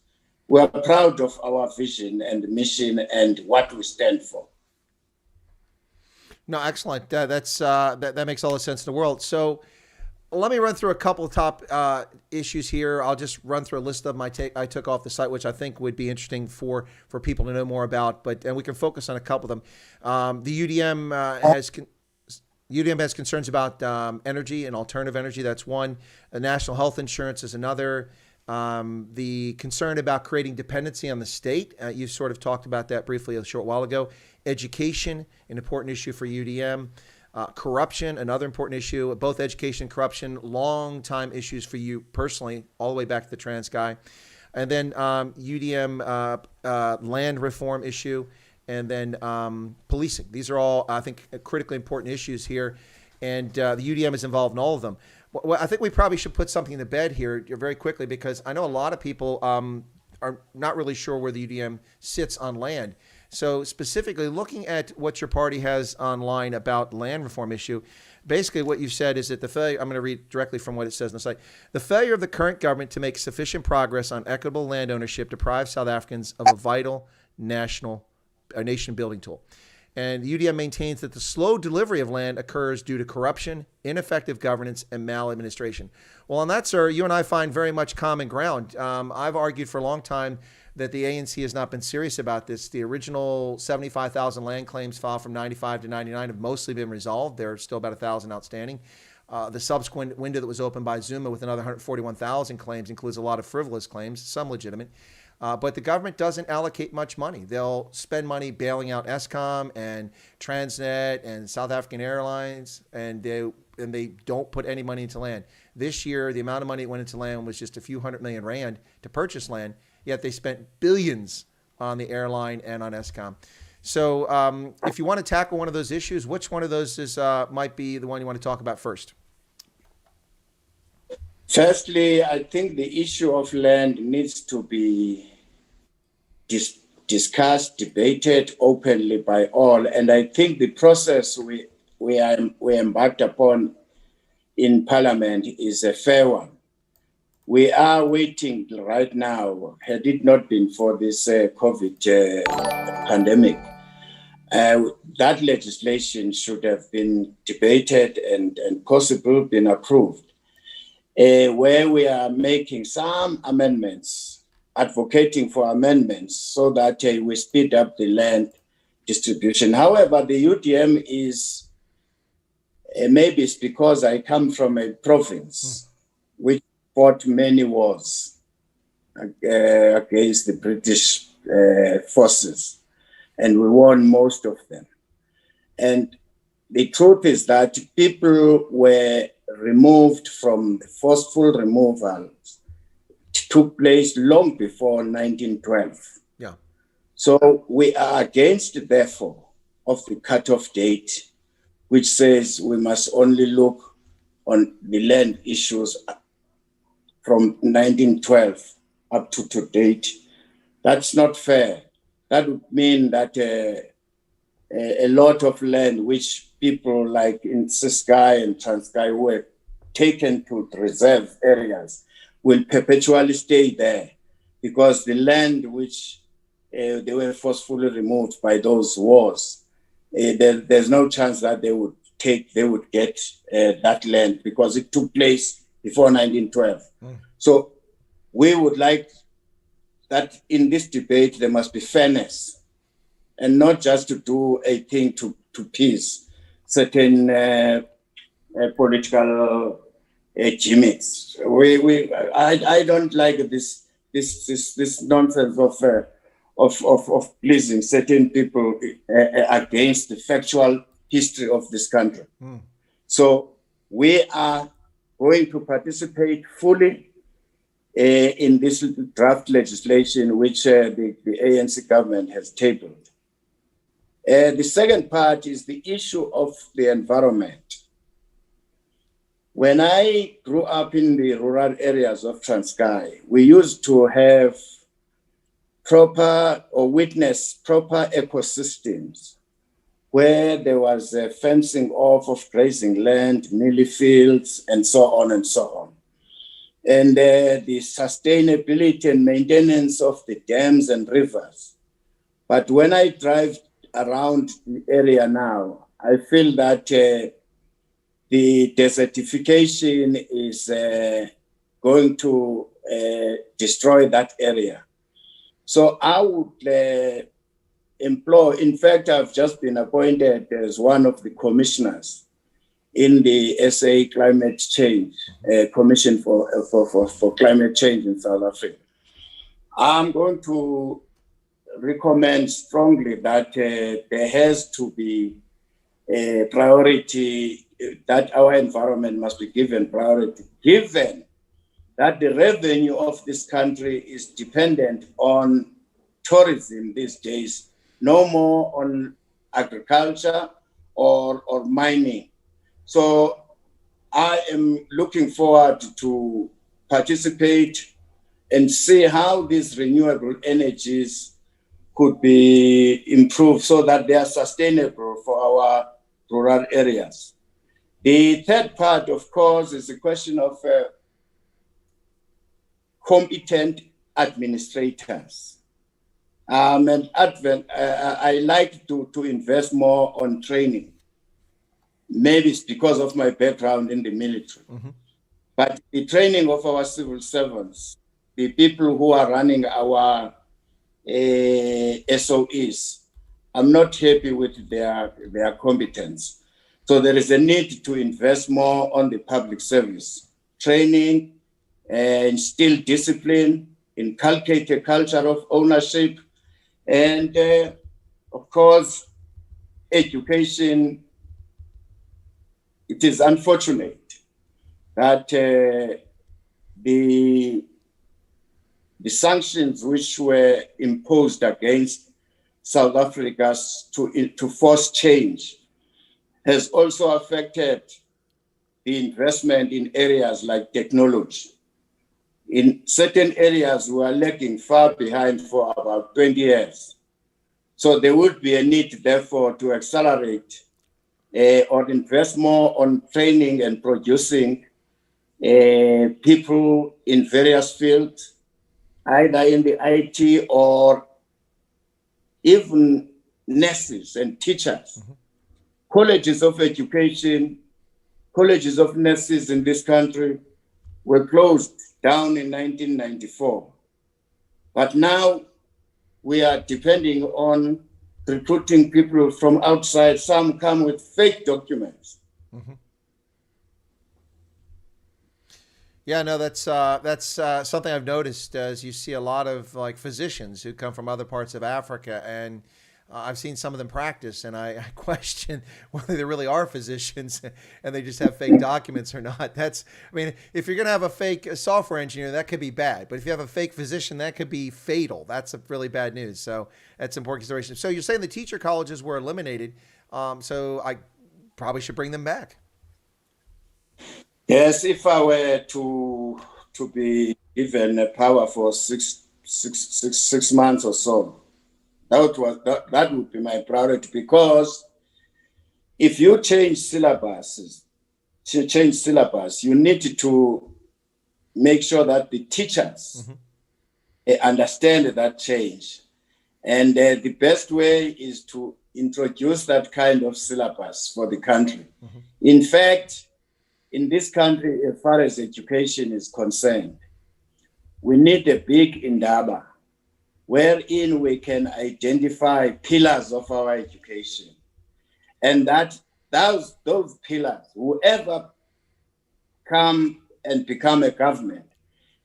We are proud of our vision and mission and what we stand for. No, excellent. That makes all the sense in the world. So let me run through a couple of top issues here. I'll just run through a list of them I took off the site, which I think would be interesting for people to know more about. And we can focus on a couple of them. The UDM has concerns about energy and alternative energy. That's one. National health insurance is another. The concern about creating dependency on the state. You sort of talked about that briefly a short while ago. Education, an important issue for UDM. Corruption, another important issue. Both education and corruption, long-time issues for you personally, all the way back to the trans guy. And then UDM land reform issue, and then policing. These are all, I think, critically important issues here, and the UDM is involved in all of them. Well, I think we probably should put something to bed here very quickly, because I know a lot of people are not really sure where the UDM sits on land. So specifically looking at what your party has online about land reform issue, basically what you've said is that the failure, I'm going to read directly from what it says on the site, the failure of the current government to make sufficient progress on equitable land ownership deprives South Africans of a vital nation building tool. And the UDM maintains that the slow delivery of land occurs due to corruption, ineffective governance, and maladministration. Well, on that, sir, you and I find very much common ground. I've argued for a long time that the ANC has not been serious about this. The original 75,000 land claims filed from 95 to 99 have mostly been resolved. There are still about 1,000 outstanding. The subsequent window that was opened by Zuma with another 141,000 claims includes a lot of frivolous claims, some legitimate. But the government doesn't allocate much money. They'll spend money bailing out Eskom and Transnet and South African Airlines, and they don't put any money into land. This year, the amount of money that went into land was just a few $100 million rand to purchase land, yet they spent billions on the airline and on Eskom. So if you want to tackle one of those issues, which one of those might be the one you want to talk about first? Firstly, I think the issue of land needs to be discussed, debated openly by all. And I think the process we embarked upon in Parliament is a fair one. We are waiting right now, had it not been for this COVID pandemic, that legislation should have been debated and possibly been approved. Where we are making some amendments, advocating for amendments so that we speed up the land distribution. However, the UDM is, maybe it's because I come from a province which fought many wars against the British forces, and we won most of them. And the truth is that people were removed from the forceful removal took place long before 1912. Yeah. So we are against, therefore, of the cutoff date, which says we must only look on the land issues from 1912 up to date. That's not fair. That would mean that a lot of land which people like in Ciskei and Transkei were taken to reserve areas will perpetually stay there, because the land which they were forcefully removed by those wars, there's no chance that they would get that land, because it took place before 1912. So we would like that in this debate there must be fairness, and not just to do a thing to appease certain political gimmicks. I don't like this nonsense of pleasing certain people against the factual history of this country. So we are going to participate fully in this draft legislation which the ANC government has tabled. The second part is the issue of the environment. When I grew up in the rural areas of Transkei, we used to have witness proper ecosystems where there was a fencing off of grazing land, mealie fields, and so on and so on. And the sustainability and maintenance of the dams and rivers. But when I drive around the area now, I feel that the desertification is going to destroy that area. So I would implore, in fact, I've just been appointed as one of the commissioners in the SA Climate Change Commission for Climate Change in South Africa. I'm going to recommend strongly that there has to be a priority, that our environment must be given priority, given that the revenue of this country is dependent on tourism these days, no more on agriculture or mining. So I am looking forward to participate and see how these renewable energies could be improved so that they are sustainable for our rural areas. The third part, of course, is the question of competent administrators. I like to invest more on training. Maybe it's because of my background in the military. Mm-hmm. But the training of our civil servants, the people who are running our SOEs, I'm not happy with their competence. So there is a need to invest more on the public service training, instill discipline, inculcate a culture of ownership, and of course, education. It is unfortunate that the sanctions which were imposed against South Africa to force change has also affected the investment in areas like technology. In certain areas, we are lagging far behind for about 20 years. So there would be a need, therefore, to accelerate or invest more on training and producing people in various fields, either in the IT or even nurses and teachers. Mm-hmm. Colleges of education, colleges of nurses in this country were closed down in 1994. But now we are depending on recruiting people from outside. Some come with fake documents. Mm-hmm. Yeah, no, that's something I've noticed as you see a lot of like physicians who come from other parts of Africa, and I've seen some of them practice, and I question whether they really are physicians and they just have fake documents or not. If you're going to have a fake software engineer, that could be bad. But if you have a fake physician, that could be fatal. That's a really bad news. So that's important consideration. So you're saying the teacher colleges were eliminated. So I probably should bring them back. Yes, if I were to be given power for six months or so, that would be my priority, because if you change syllabus, you need to make sure that the teachers understand that change. And the best way is to introduce that kind of syllabus for the country. Mm-hmm. In fact, in this country, as far as education is concerned, we need a big indaba wherein we can identify pillars of our education. And that those pillars, whoever come and become a government,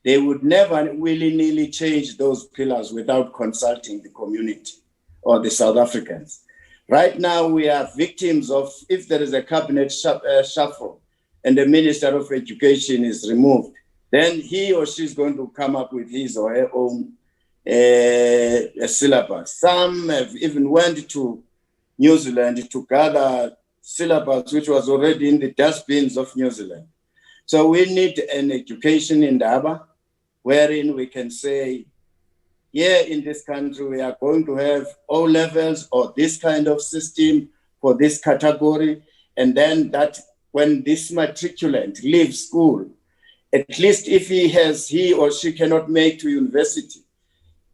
they would never willy-nilly change those pillars without consulting the community or the South Africans. Right now, we are victims of, if there is a cabinet shuffle, and the Minister of Education is removed, then he or she is going to come up with his or her own syllabus. Some have even went to New Zealand to gather syllabus which was already in the dustbins of New Zealand. So we need an education in Daba wherein we can say, here in this country, we are going to have O levels or this kind of system for this category. And then that when this matriculant leaves school, at least if he or she cannot make to university,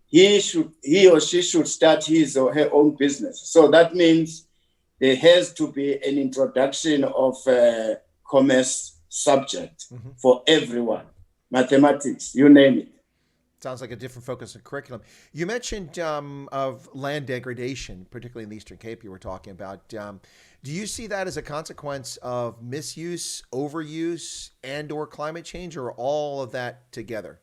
he or she should start his or her own business. So that means there has to be an introduction of a commerce subject for everyone, mathematics, you name it. Sounds like a different focus of curriculum. You mentioned of land degradation, particularly in the Eastern Cape you were talking about. Do you see that as a consequence of misuse, overuse, and or climate change, or all of that together?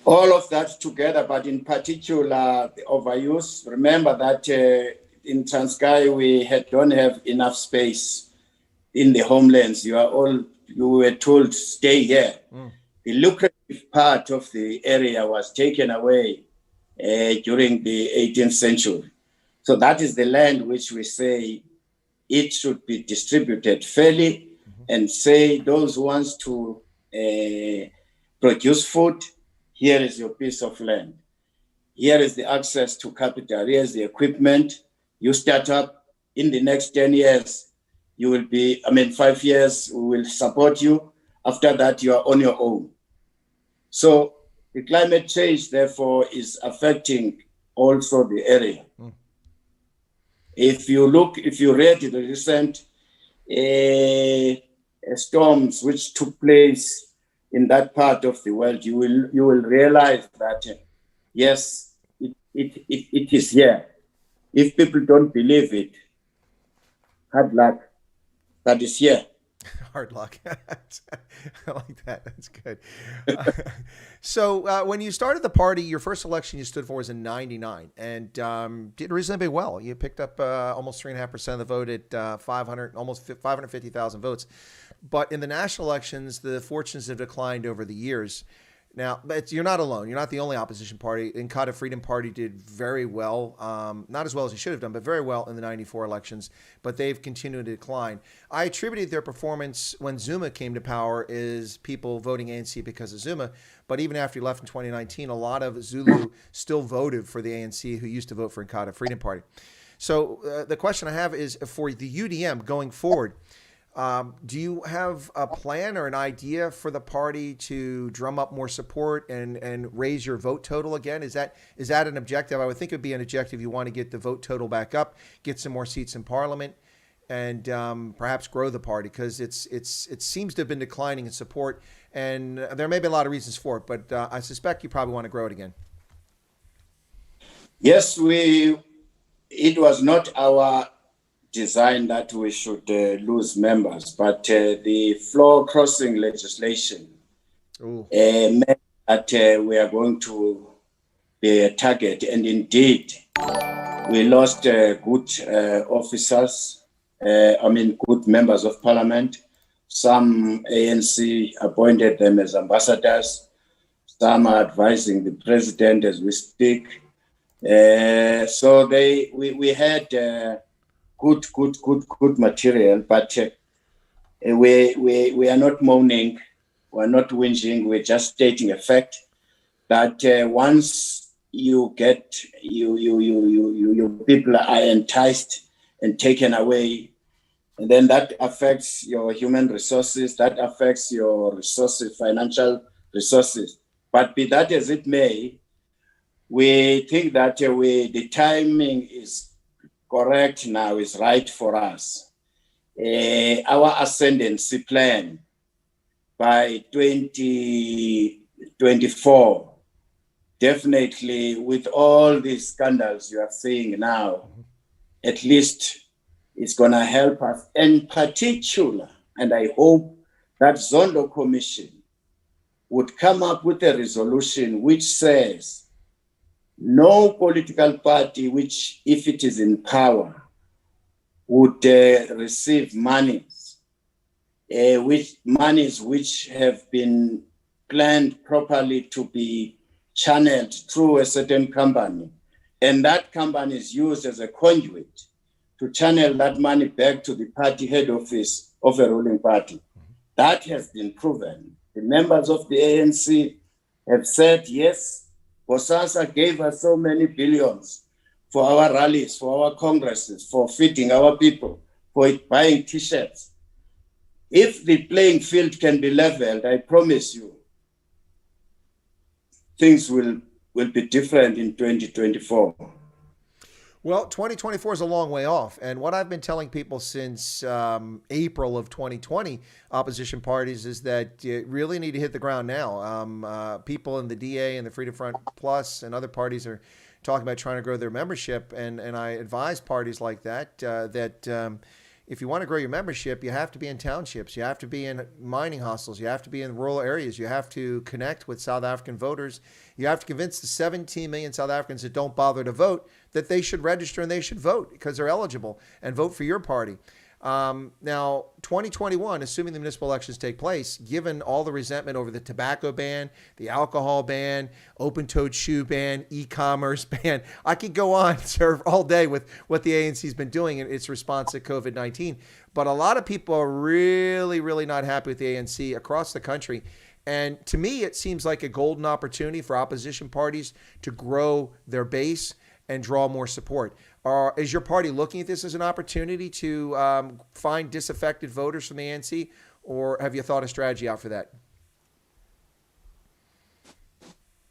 All of that together, but in particular, the overuse. Remember that in Transkei, we don't have enough space in the homelands. You were told, stay here. The lucrative part of the area was taken away during the 18th century. So that is the land which we say it should be distributed fairly, and say those who want to produce food, here is your piece of land. Here is the access to capital. Here is the equipment. You start up. In the next 10 years, you will be, 5 years, we will support you. After that, you are on your own. So the climate change, therefore, is affecting also the area. If you read the recent storms which took place in that part of the world, you will realize that, yes, it is here. If people don't believe it, hard luck, that is here. Hard luck. I like that. That's good. So when you started the party, your first election you stood for was in '99, and did reasonably well. You picked up almost 3.5% of the vote at almost 550,000 votes. But in the national elections, the fortunes have declined over the years. Now, but you're not alone. You're not the only opposition party. Inkatha Freedom Party did very well, not as well as it should have done, but very well in the '94 elections. But they've continued to decline. I attributed their performance when Zuma came to power is people voting ANC because of Zuma. But even after he left in 2019, a lot of Zulu still voted for the ANC who used to vote for Inkatha Freedom Party. So the question I have is for the UDM going forward. Do you have a plan or an idea for the party to drum up more support and raise your vote total again? Is that an objective? I would think it would be an objective. You want to get the vote total back up, get some more seats in parliament, and perhaps grow the party, because it seems to have been declining in support, and there may be a lot of reasons for it, but I suspect you probably want to grow it again. Yes, it was not our design that we should lose members, but the floor crossing legislation meant that we are going to be a target. And indeed, we lost good officers, good members of parliament. Some ANC appointed them as ambassadors. Some are advising the president as we speak. So we had good material, but we are not moaning, we're not whinging, we're just stating a fact that once you get your people are enticed and taken away, and then that affects your human resources, that affects your resources, financial resources. But be that as it may, we think that the timing is correct now, is right for us. Our ascendancy plan by 2024, definitely with all these scandals you are seeing now, at least it's going to help us. In particular, and I hope that Zondo Commission would come up with a resolution which says no political party which, if it is in power, would receive monies which monies which have been planned properly to be channeled through a certain company, and that company is used as a conduit to channel that money back to the party head office of a ruling party. That has been proven. The members of the ANC have said, yes, Bosasa gave us so many billions for our rallies, for our congresses, for feeding our people, for buying T-shirts. If the playing field can be leveled, I promise you, things will be different in 2024. Well, 2024 is a long way off. And what I've been telling people since April of 2020, opposition parties, is that you really need to hit the ground now. People in the DA and the Freedom Front Plus and other parties are talking about trying to grow their membership. And I advise parties like that if you want to grow your membership, you have to be in townships. You have to be in mining hostels. You have to be in rural areas. You have to connect with South African voters. You have to convince the 17 million South Africans that don't bother to vote that they should register and they should vote because they're eligible and vote for your party. Now, 2021, assuming the municipal elections take place, given all the resentment over the tobacco ban, the alcohol ban, open-toed shoe ban, e-commerce ban, I could go on, sir, all day with what the ANC has been doing in its response to COVID-19. But a lot of people are really, really not happy with the ANC across the country. And to me, it seems like a golden opportunity for opposition parties to grow their base and draw more support. Is your party looking at this as an opportunity to find disaffected voters from the ANC, or have you thought a strategy out for that?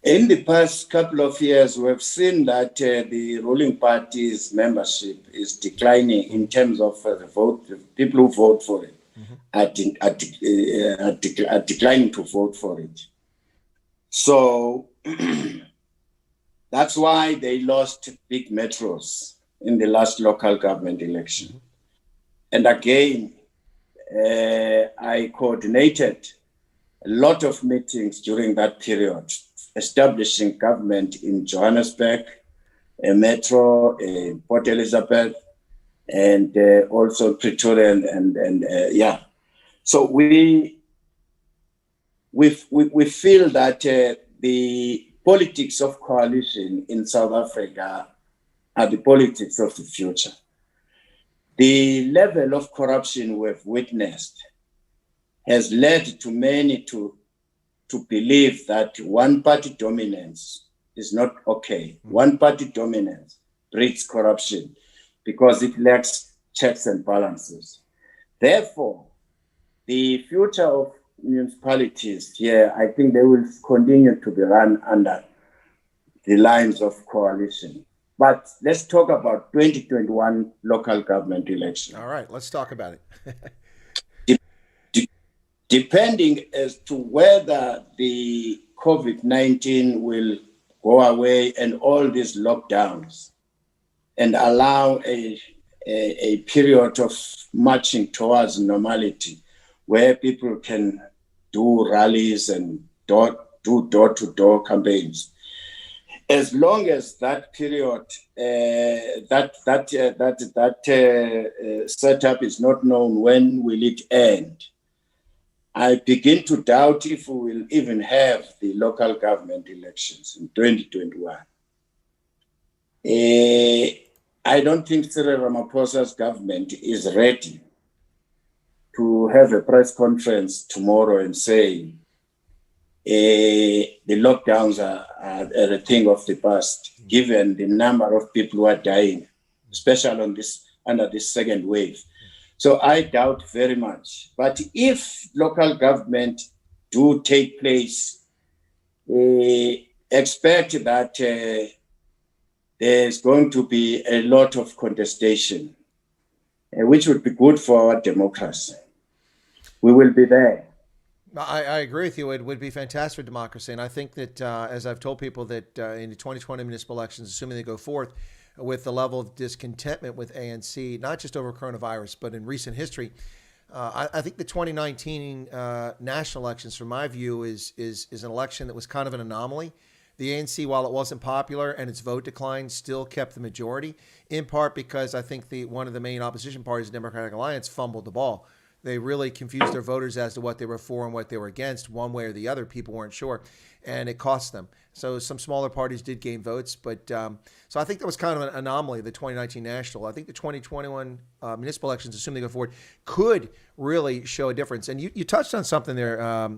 In the past couple of years, we have seen that the ruling party's membership is declining in terms of the vote. People who vote for it are declining to vote for it. So that's why they lost big metros in the last local government election. And again, I coordinated a lot of meetings during that period, establishing government in Johannesburg, a metro, Port Elizabeth, and also Pretoria, and yeah. So we feel that the politics of coalition in South Africa are the politics of the future. The level of corruption we've witnessed has led to many to believe that one-party dominance is not okay. One-party dominance breeds corruption because it lacks checks and balances. Therefore, the future of municipalities here, I think they will continue to be run under the lines of coalition. But let's talk about 2021 local government election. All right, let's talk about it. Depending as to whether the COVID-19 will go away and all these lockdowns and allow a period of marching towards normality where people can do rallies and do door-to-door campaigns. As long as that period, setup is not known, when will it end? I begin to doubt if we will even have the local government elections in 2021. I don't think Cyril Ramaphosa's government is ready to have a press conference tomorrow and say the lockdowns are a thing of the past, given the number of people who are dying, especially under this second wave. So I doubt very much. But if local government do take place, expect that there's going to be a lot of contestation, which would be good for our democracy. We will be there. I agree with you. It would be fantastic for democracy. And I think that, as I've told people, that in the 2020 municipal elections, assuming they go forth with the level of discontentment with ANC, not just over coronavirus, but in recent history, I think the 2019 national elections, from my view, is an election that was kind of an anomaly. The ANC, while it wasn't popular and its vote decline, still kept the majority, in part because I think one of the main opposition parties, the Democratic Alliance, fumbled the ball. They really confused their voters as to what they were for and what they were against, one way or the other. People weren't sure, and it cost them. So some smaller parties did gain votes, but so I think that was kind of an anomaly, the 2019 national. I think the 2021 municipal elections, assuming they go forward, could really show a difference. And you touched on something there,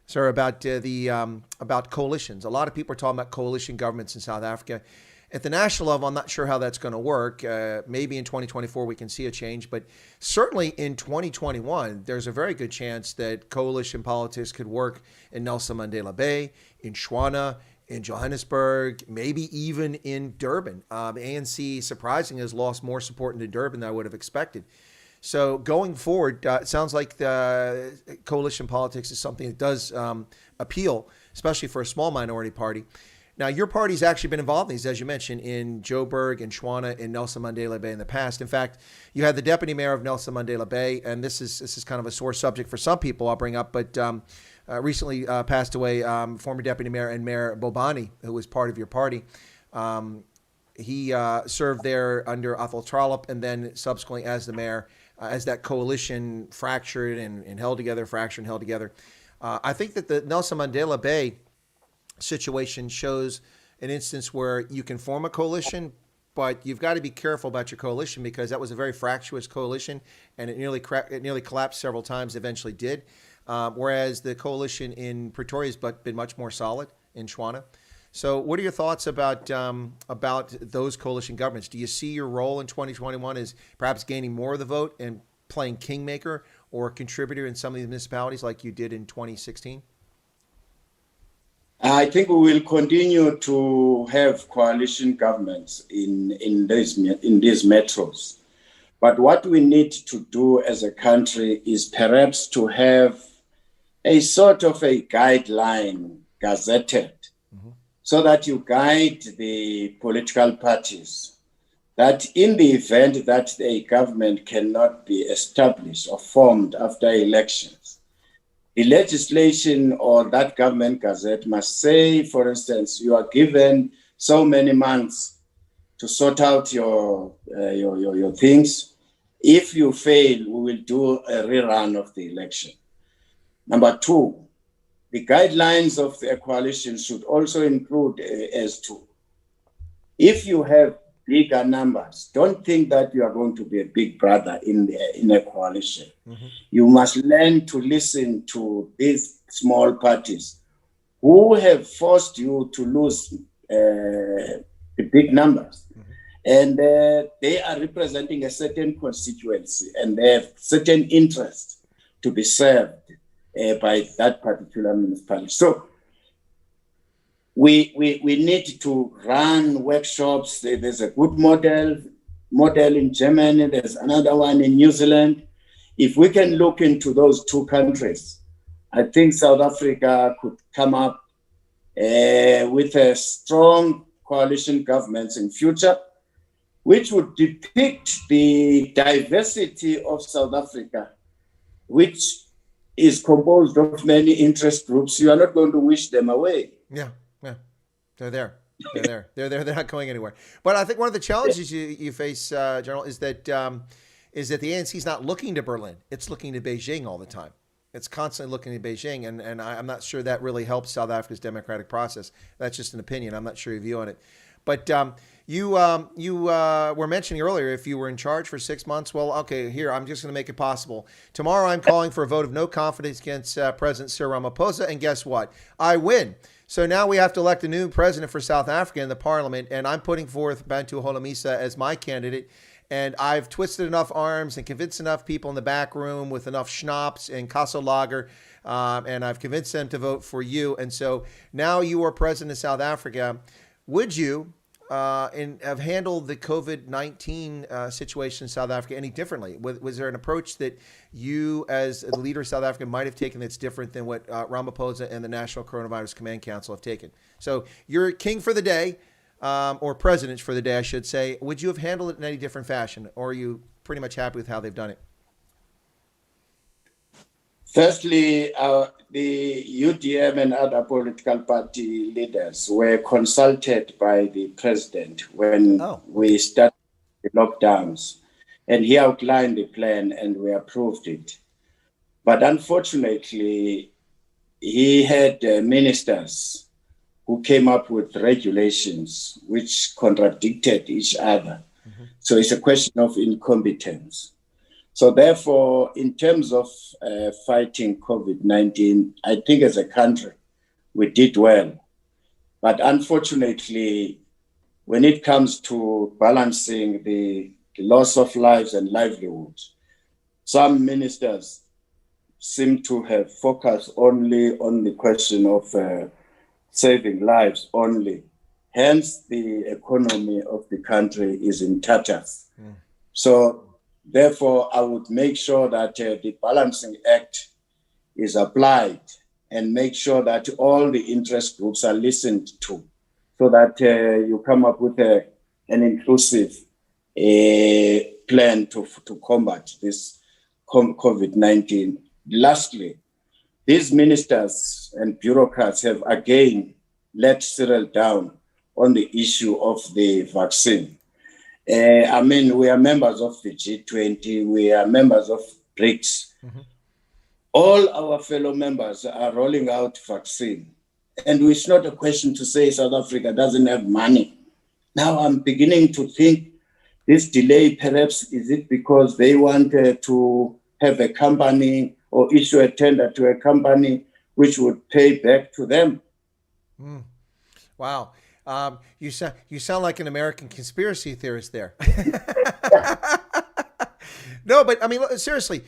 sir, about coalitions. A lot of people are talking about coalition governments in South Africa. At the national level, I'm not sure how that's going to work. Maybe in 2024 we can see a change, but certainly in 2021, there's a very good chance that coalition politics could work in Nelson Mandela Bay, in Shwana, in Johannesburg, maybe even in Durban. The ANC, surprisingly, has lost more support in Durban than I would have expected. So going forward, it sounds like the coalition politics is something that does appeal, especially for a small minority party. Now, your party's actually been involved in these, as you mentioned, in Joburg and Shwana and Nelson Mandela Bay in the past. In fact, you had the deputy mayor of Nelson Mandela Bay, and this is kind of a sore subject for some people I'll bring up, but recently passed away, former deputy mayor and Mayor Bobani, who was part of your party. He served there under Athol Trollop and then subsequently as the mayor, as that coalition fractured and held together, fractured and held together. I think that the Nelson Mandela Bay situation shows an instance where you can form a coalition, but you've got to be careful about your coalition because that was a very fractious coalition and it nearly collapsed several times, eventually did. Whereas the coalition in Pretoria has been much more solid in Shwana. So what are your thoughts about those coalition governments? Do you see your role in 2021 as perhaps gaining more of the vote and playing kingmaker or contributor in some of these municipalities like you did in 2016? I think we will continue to have coalition governments in these metros. But what we need to do as a country is perhaps to have a sort of a guideline gazetted so that you guide the political parties that in the event that a government cannot be established or formed after elections, the legislation or that government gazette must say, for instance, you are given so many months to sort out your things. If you fail, we will do a rerun of the election. Number two, the guidelines of the coalition should also include as to, if you have bigger numbers, don't think that you are going to be a big brother in a coalition. Mm-hmm. You must learn to listen to these small parties who have forced you to lose the big numbers. Mm-hmm. And they are representing a certain constituency and they have certain interests to be served by that particular municipality. So we need to run workshops. There's a good model in Germany. There's another one in New Zealand. If we can look into those two countries, I think South Africa could come up with a strong coalition governments in future, which would depict the diversity of South Africa, which is composed of many interest groups. You are not going to wish them away. Yeah. They're there. They're not going anywhere. But I think one of the challenges you face, General, is that the ANC is not looking to Berlin. It's looking to Beijing all the time. It's constantly looking to Beijing, and I'm not sure that really helps South Africa's democratic process. That's just an opinion. I'm not sure your view on it. But you were mentioning earlier, if you were in charge for 6 months, well, okay, here, I'm just going to make it possible. Tomorrow I'm calling for a vote of no confidence against President Cyril Ramaphosa, and guess what? I win. So now we have to elect a new president for South Africa in the parliament, and I'm putting forth Bantu Holomisa as my candidate. And I've twisted enough arms and convinced enough people in the back room with enough schnapps and Kassel Lager, and I've convinced them to vote for you. And so now you are president of South Africa. Would you have handled the COVID-19 situation in South Africa any differently? Was there an approach that you, as the leader of South Africa, might have taken that's different than what Ramaphosa and the National Coronavirus Command Council have taken? So you're king for the day, or president for the day, I should say. Would you have handled it in any different fashion, or are you pretty much happy with how they've done it? Firstly, the UDM and other political party leaders were consulted by the president when we started the lockdowns, and he outlined the plan and we approved it. But unfortunately, he had ministers who came up with regulations which contradicted each other. Mm-hmm. So it's a question of incompetence. So therefore, in terms of fighting COVID-19, I think as a country, we did well. But unfortunately, when it comes to balancing the loss of lives and livelihoods, some ministers seem to have focused only on the question of saving lives only. Hence, the economy of the country is in tatters. Mm. So, therefore, I would make sure that the Balancing Act is applied and make sure that all the interest groups are listened to so that you come up with an inclusive plan to combat this COVID-19. Lastly, these ministers and bureaucrats have again let Cyril down on the issue of the vaccine. I mean, we are members of the G20, we are members of BRICS. Mm-hmm. All our fellow members are rolling out vaccine. And it's not a question to say South Africa doesn't have money. Now I'm beginning to think this delay, perhaps, is it because they wanted to have a company or issue a tender to a company which would pay back to them? Mm. Wow. You sound like an American conspiracy theorist there. No, but I mean, seriously,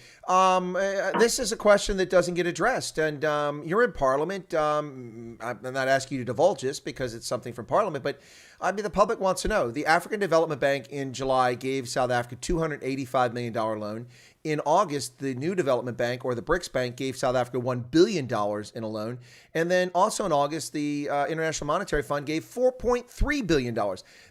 this is a question that doesn't get addressed. And you're in Parliament. I'm not asking you to divulge this because it's something from Parliament, but I mean, the public wants to know. The African Development Bank in July gave South Africa $285 million loan. In August, the New Development Bank, or the BRICS Bank, gave South Africa $1 billion in a loan. And then also in August, the International Monetary Fund gave $4.3 billion.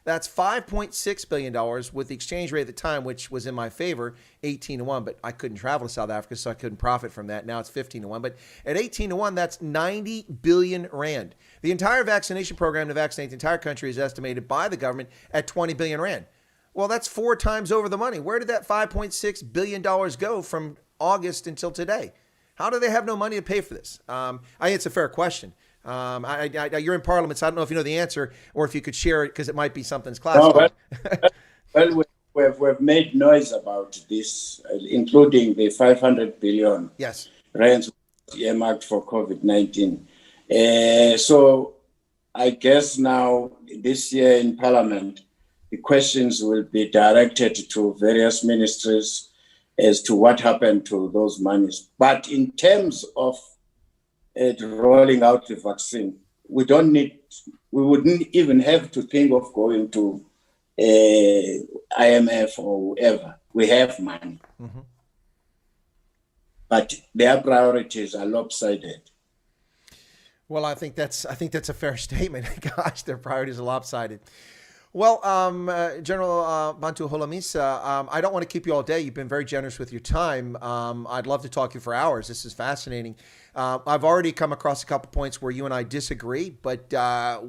That's $5.6 billion with the exchange rate at the time, which was in my favor, 18-1. But I couldn't travel to South Africa, so I couldn't profit from that. Now it's 15-1. But at 18-1, that's 90 billion rand. The entire vaccination program to vaccinate the entire country is estimated by the government at 20 billion rand. Well, that's 4 times over the money. Where did that $5.6 billion go from August until today? How do they have no money to pay for this? I think it's a fair question. You're in Parliament, so I don't know if you know the answer or if you could share it because it might be something's classified. No, we've made noise about this, including the 500 billion rands earmarked for COVID-19. So I guess now this year in Parliament, the questions will be directed to various ministries as to what happened to those monies. But in terms of rolling out the vaccine, we wouldn't even have to think of going to IMF or whoever. We have money. Mm-hmm. But their priorities are lopsided. Well, I think that's a fair statement. Gosh, their priorities are lopsided. Well, General Bantu Holomisa, I don't want to keep you all day. You've been very generous with your time. I'd love to talk to you for hours. This is fascinating. I've already come across a couple points where you and I disagree, but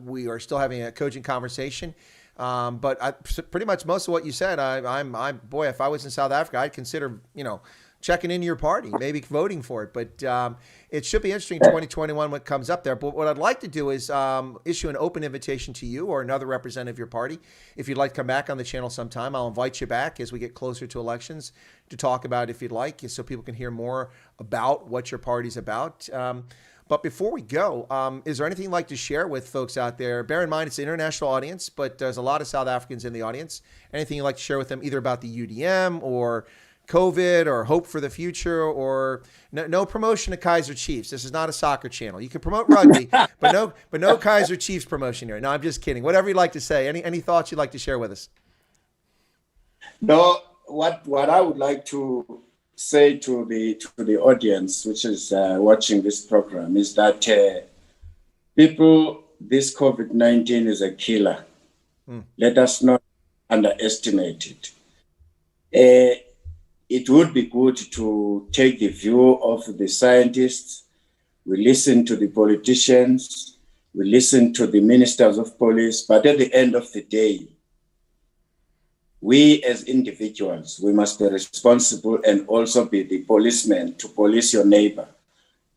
we are still having a cogent conversation. But pretty much most of what you said, boy, if I was in South Africa, I'd consider, checking into your party, maybe voting for it. But it should be interesting 2021 when it comes up there. But what I'd like to do is issue an open invitation to you or another representative of your party. If you'd like to come back on the channel sometime, I'll invite you back as we get closer to elections to talk about it if you'd like, so people can hear more about what your party's about. But before we go, is there anything you'd like to share with folks out there? Bear in mind, it's an international audience, but there's a lot of South Africans in the audience. Anything you'd like to share with them, either about the UDM or COVID or hope for the future, or no promotion of Kaiser Chiefs. This is not a soccer channel. You can promote rugby, but no Kaiser Chiefs promotion here. No, I'm just kidding. Whatever you'd like to say. Any thoughts you'd like to share with us? No, what I would like to say to the audience, which is watching this program, is that people, this COVID-19 is a killer. Let us not underestimate it. It would be good to take the view of the scientists. We listen to the politicians. We listen to the ministers of police. But at the end of the day, we as individuals, we must be responsible and also be the policeman to police your neighbor.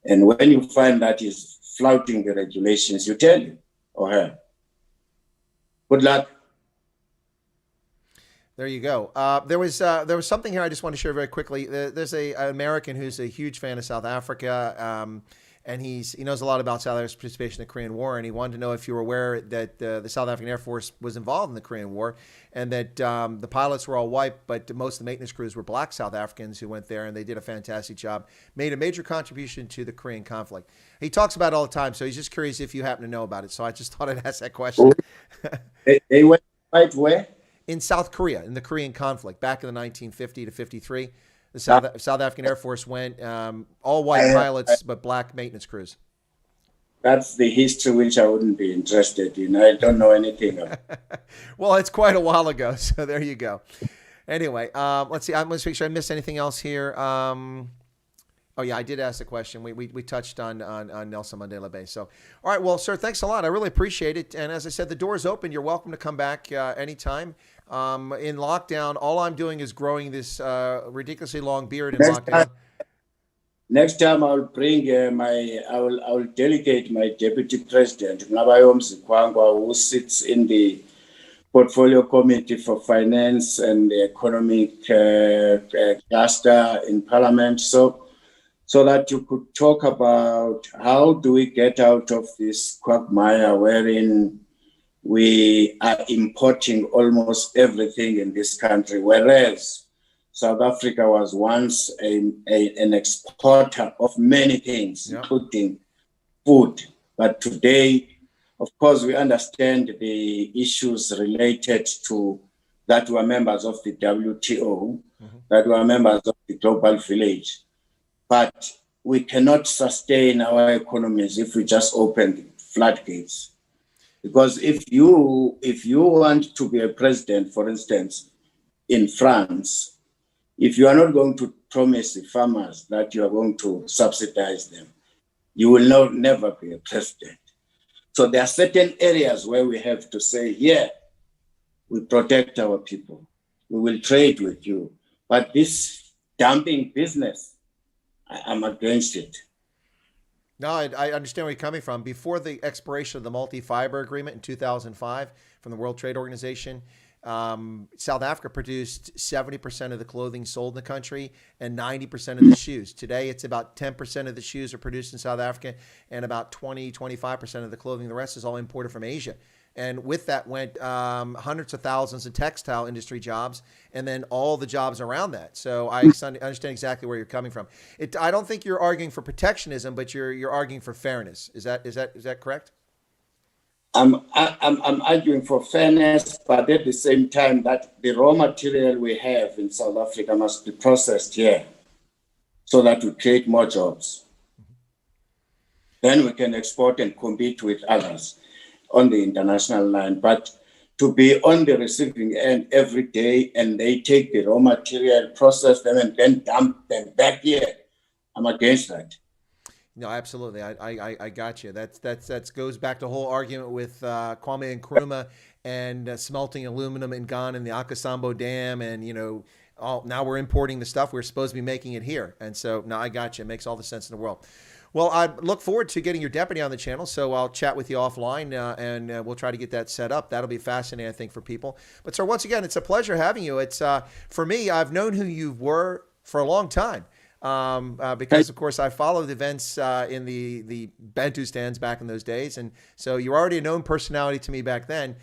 And when you find that he's flouting the regulations, you tell him or her. Good luck. There you go. There was something here I just want to share very quickly. There's an American who's a huge fan of South Africa, and he knows a lot about South Africa's participation in the Korean War, and he wanted to know if you were aware that the South African Air Force was involved in the Korean War, and that the pilots were all white, but most of the maintenance crews were black South Africans who went there, and they did a fantastic job, made a major contribution to the Korean conflict. He talks about it all the time, so he's just curious if you happen to know about it. So I just thought I'd ask that question. They went right where? In South Korea, in the Korean conflict, back in the 1950 to 53, the South African Air Force went all white pilots, but black maintenance crews. That's the history which I wouldn't be interested in. I don't know anything of it. Well, it's quite a while ago, so there you go. Anyway, let's see. Let's make sure I missed anything else here. Oh yeah, I did ask the question. We touched on Nelson Mandela Bay. So, all right, well, sir, thanks a lot. I really appreciate it. And as I said, the door is open. You're welcome to come back anytime. In lockdown, all I'm doing is growing this ridiculously long beard in lockdown. Next time I'll bring I will delegate my deputy president, Ngabayom Zikwangwa, who sits in the portfolio committee for finance and the economic cluster in parliament. So that you could talk about how do we get out of this quagmire wherein we are importing almost everything in this country, whereas South Africa was once an exporter of many things, including food. But today, of course, we understand the issues related to that were members of the WTO, that were members of the Global Village. But we cannot sustain our economies if we just open the floodgates. Because if you want to be a president, for instance, in France, if you are not going to promise the farmers that you are going to subsidize them, you will never be a president. So there are certain areas where we have to say, we protect our people. We will trade with you. But this dumping business, I'm against it. No, I understand where you're coming from. Before the expiration of the multi-fiber agreement in 2005 from the World Trade Organization, South Africa produced 70% of the clothing sold in the country and 90% of the shoes. Today, it's about 10% of the shoes are produced in South Africa and about 25% of the clothing. The rest is all imported from Asia. And with that went hundreds of thousands of textile industry jobs, and then all the jobs around that. So I understand exactly where you're coming from. I don't think you're arguing for protectionism, but you're arguing for fairness. Is that correct? I'm arguing for fairness, but at the same time that the raw material we have in South Africa must be processed here, so that we create more jobs. Then we can export and compete with others on the international line. But to be on the receiving end every day and they take the raw material, process them, and then dump them back here, I'm against that. No, absolutely. I got you. That goes back to the whole argument with Kwame Nkrumah and smelting aluminum in Ghana and the Akasambo Dam, and now we're importing the stuff we're supposed to be making it here. And so, no, I got you. It makes all the sense in the world. Well, I look forward to getting your deputy on the channel, so I'll chat with you offline, and we'll try to get that set up. That'll be fascinating, I think, for people. But, sir, once again, it's a pleasure having you. It's for me, I've known who you were for a long time because, of course, I followed events in the Bantu stands back in those days, and so you're already a known personality to me back then.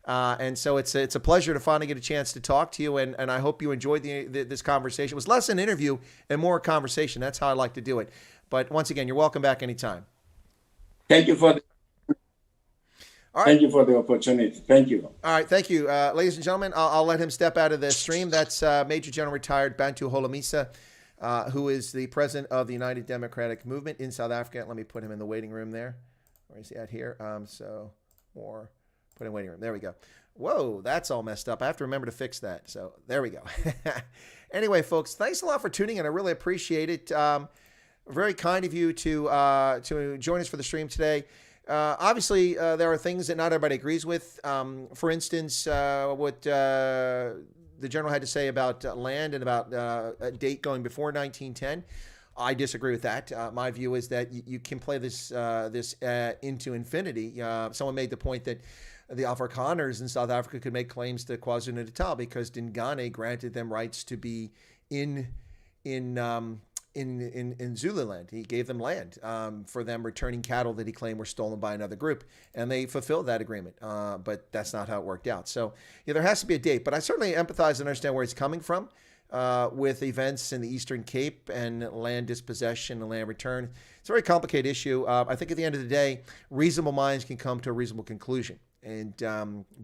And so it's a pleasure to finally get a chance to talk to you, and I hope you enjoyed this conversation. It was less an interview and more a conversation. That's how I like to do it. But once again, you're welcome back anytime. Thank you for Thank you for the opportunity. Thank you. All right, thank you. Ladies and gentlemen, I'll let him step out of the stream. That's Major General Retired Bantu Holomisa, who is the president of the United Democratic Movement in South Africa. Let me put him in the waiting room there. Where is he at here? Put in waiting room. There we go. Whoa, that's all messed up. I have to remember to fix that. So there we go. Anyway, folks, thanks a lot for tuning in. I really appreciate it. Very kind of you to join us for the stream today. Obviously, there are things that not everybody agrees with. For instance, what the general had to say about land and about a date going before 1910. I disagree with that. My view is that you can play this into infinity. Someone made the point that the Afrikaners in South Africa could make claims to KwaZulu-Natal because Dingane granted them rights to be in Zululand. He gave them land for them returning cattle that he claimed were stolen by another group, and they fulfilled that agreement. But that's not how it worked out. So yeah, there has to be a date. But I certainly empathize and understand where he's coming from with events in the Eastern Cape and land dispossession and land return. It's a very complicated issue. I think at the end of the day, reasonable minds can come to a reasonable conclusion. And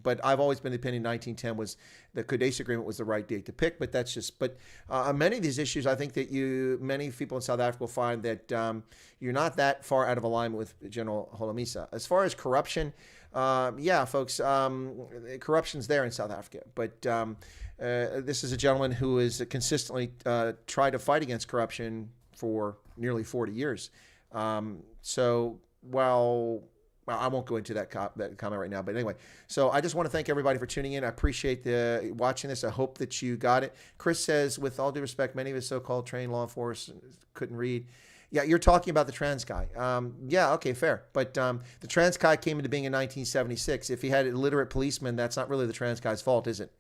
but I've always been of the opinion 1910 was the Kudace agreement was the right date to pick. But that's just. But many of these issues, I think that many people in South Africa will find that you're not that far out of alignment with General Holomisa. As far as corruption, yeah, folks, corruption's there in South Africa. But this is a gentleman who has consistently tried to fight against corruption for nearly 40 years. So while Well, I won't go into that comment right now, but anyway. So I just want to thank everybody for tuning in. I appreciate watching this. I hope that you got it. Chris says, with all due respect, many of his so-called trained law enforcement couldn't read. Yeah, you're talking about the trans guy. Yeah, okay, fair. But the trans guy came into being in 1976. If he had illiterate policemen, that's not really the trans guy's fault, is it?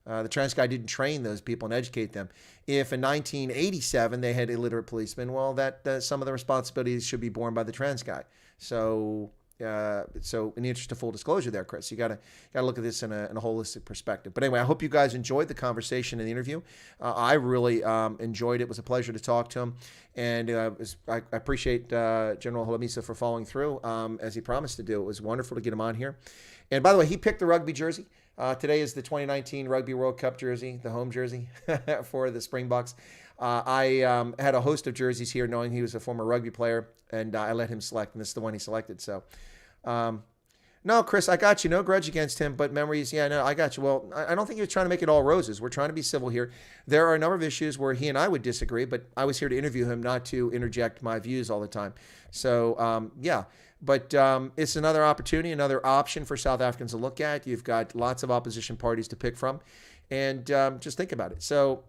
The trans guy didn't train those people and educate them. If in 1987 they had illiterate policemen, well, that some of the responsibilities should be borne by the trans guy. So in the interest of full disclosure there, Chris, you gotta look at this in a holistic perspective. But anyway, I hope you guys enjoyed the conversation and the interview. I really enjoyed it. It was a pleasure to talk to him. And I appreciate General Holomisa for following through as he promised to do. It was wonderful to get him on here. And by the way, he picked the rugby jersey. Today is the 2019 Rugby World Cup jersey, the home jersey for the Springboks. I had a host of jerseys here knowing he was a former rugby player, and I let him select, and this is the one he selected. So, no, Chris, I got you. No grudge against him, but memories, yeah, no, I got you. Well, I don't think you're trying to make it all roses. We're trying to be civil here. There are a number of issues where he and I would disagree, but I was here to interview him, not to interject my views all the time. So, yeah. But it's another opportunity, another option for South Africans to look at. You've got lots of opposition parties to pick from. And just think about it. So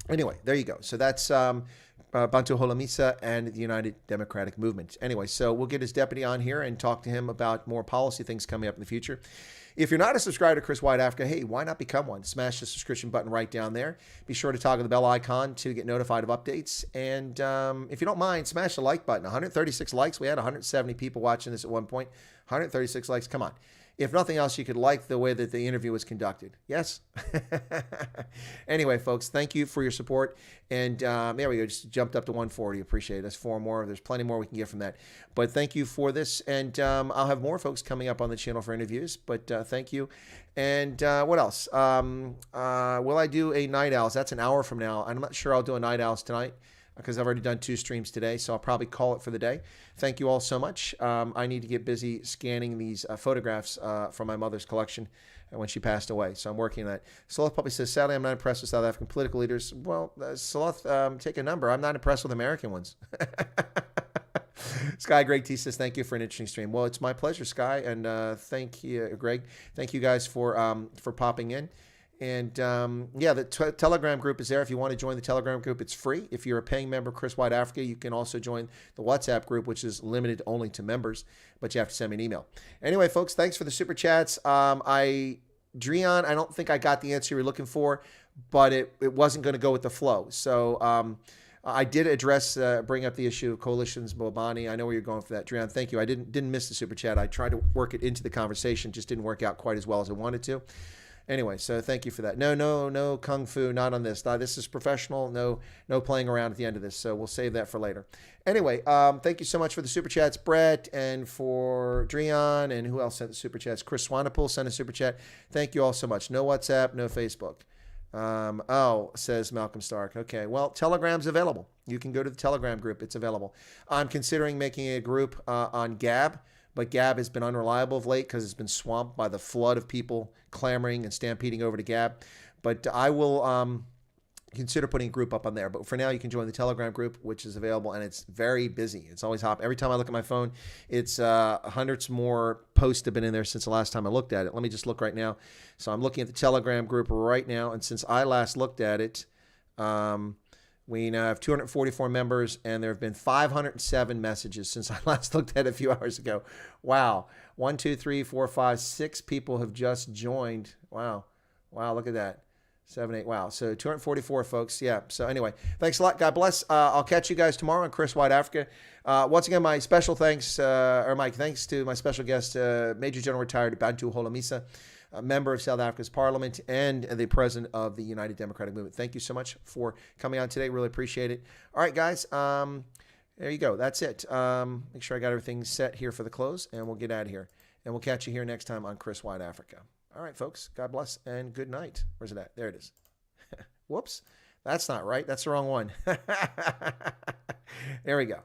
anyway, there you go. So that's Bantu Holomisa and the United Democratic Movement. Anyway, so we'll get his deputy on here and talk to him about more policy things coming up in the future. If you're not a subscriber to Chris Wyatt Africa, hey, why not become one? Smash the subscription button right down there. Be sure to toggle the bell icon to get notified of updates. And if you don't mind, smash the like button. 136 likes. We had 170 people watching this at one point. 136 likes. Come on. If nothing else, you could like the way that the interview was conducted. Yes? Anyway, folks, thank you for your support. And there we go. Just jumped up to 140. Appreciate it. That's 4 more. There's plenty more we can get from that. But thank you for this. And I'll have more folks coming up on the channel for interviews. But thank you. And what else? Will I do a Night Owls? That's an hour from now. I'm not sure I'll do a Night Owls tonight, because I've already done 2 streams today, so I'll probably call it for the day. Thank you all so much. I need to get busy scanning these photographs from my mother's collection when she passed away, so I'm working on that. Sloth Puppy says, sadly, I'm not impressed with South African political leaders. Well, Sloth, take a number. I'm not impressed with American ones. Sky Greg T says, thank you for an interesting stream. Well, it's my pleasure, Sky, and thank you, Greg. Thank you guys for popping in. And yeah, the Telegram group is there. If you want to join the Telegram group, it's free. If you're a paying member of Chris Wyatt Africa, you can also join the WhatsApp group, which is limited only to members, but you have to send me an email. Anyway, folks, thanks for the super chats. Dreon, I don't think I got the answer you were looking for, but it wasn't going to go with the flow. So I did bring up the issue of coalitions, Bobani. I know where you're going for that. Dreon, thank you. I didn't miss the super chat. I tried to work it into the conversation, just didn't work out quite as well as I wanted to. Anyway, so thank you for that. No kung fu, not on this. This is professional. No playing around at the end of this. So we'll save that for later. Anyway, thank you so much for the super chats, Brett, and for Dreon, and who else sent the super chats? Chris Swanepoel sent a super chat. Thank you all so much. No WhatsApp, no Facebook. Says Malcolm Stark. Okay, well, Telegram's available. You can go to the Telegram group. It's available. I'm considering making a group on Gab. But Gab has been unreliable of late because it's been swamped by the flood of people clamoring and stampeding over to Gab. But I will consider putting a group up on there. But for now, you can join the Telegram group, which is available, and it's very busy. It's always hot. Every time I look at my phone, it's hundreds more posts have been in there since the last time I looked at it. Let me just look right now. So I'm looking at the Telegram group right now, and since I last looked at it, we now have 244 members, and there have been 507 messages since I last looked at it a few hours ago. Wow. 1, 2, 3, 4, 5, 6 people have just joined. Wow. Wow, look at that. 7, 8. Wow. So 244 folks. Yeah. So anyway, thanks a lot. God bless. I'll catch you guys tomorrow on Chris Wyatt Africa. Once again, my special thanks, or my thanks to my special guest, Major General Retired Bantu Holomisa, a member of South Africa's parliament and the president of the United Democratic Movement. Thank you so much for coming on today. Really appreciate it. All right, guys. There you go. That's it. Make sure I got everything set here for the close, and we'll get out of here. And we'll catch you here next time on Chris Wyatt Africa. All right, folks. God bless and good night. Where's it at? There it is. Whoops. That's not right. That's the wrong one. There we go.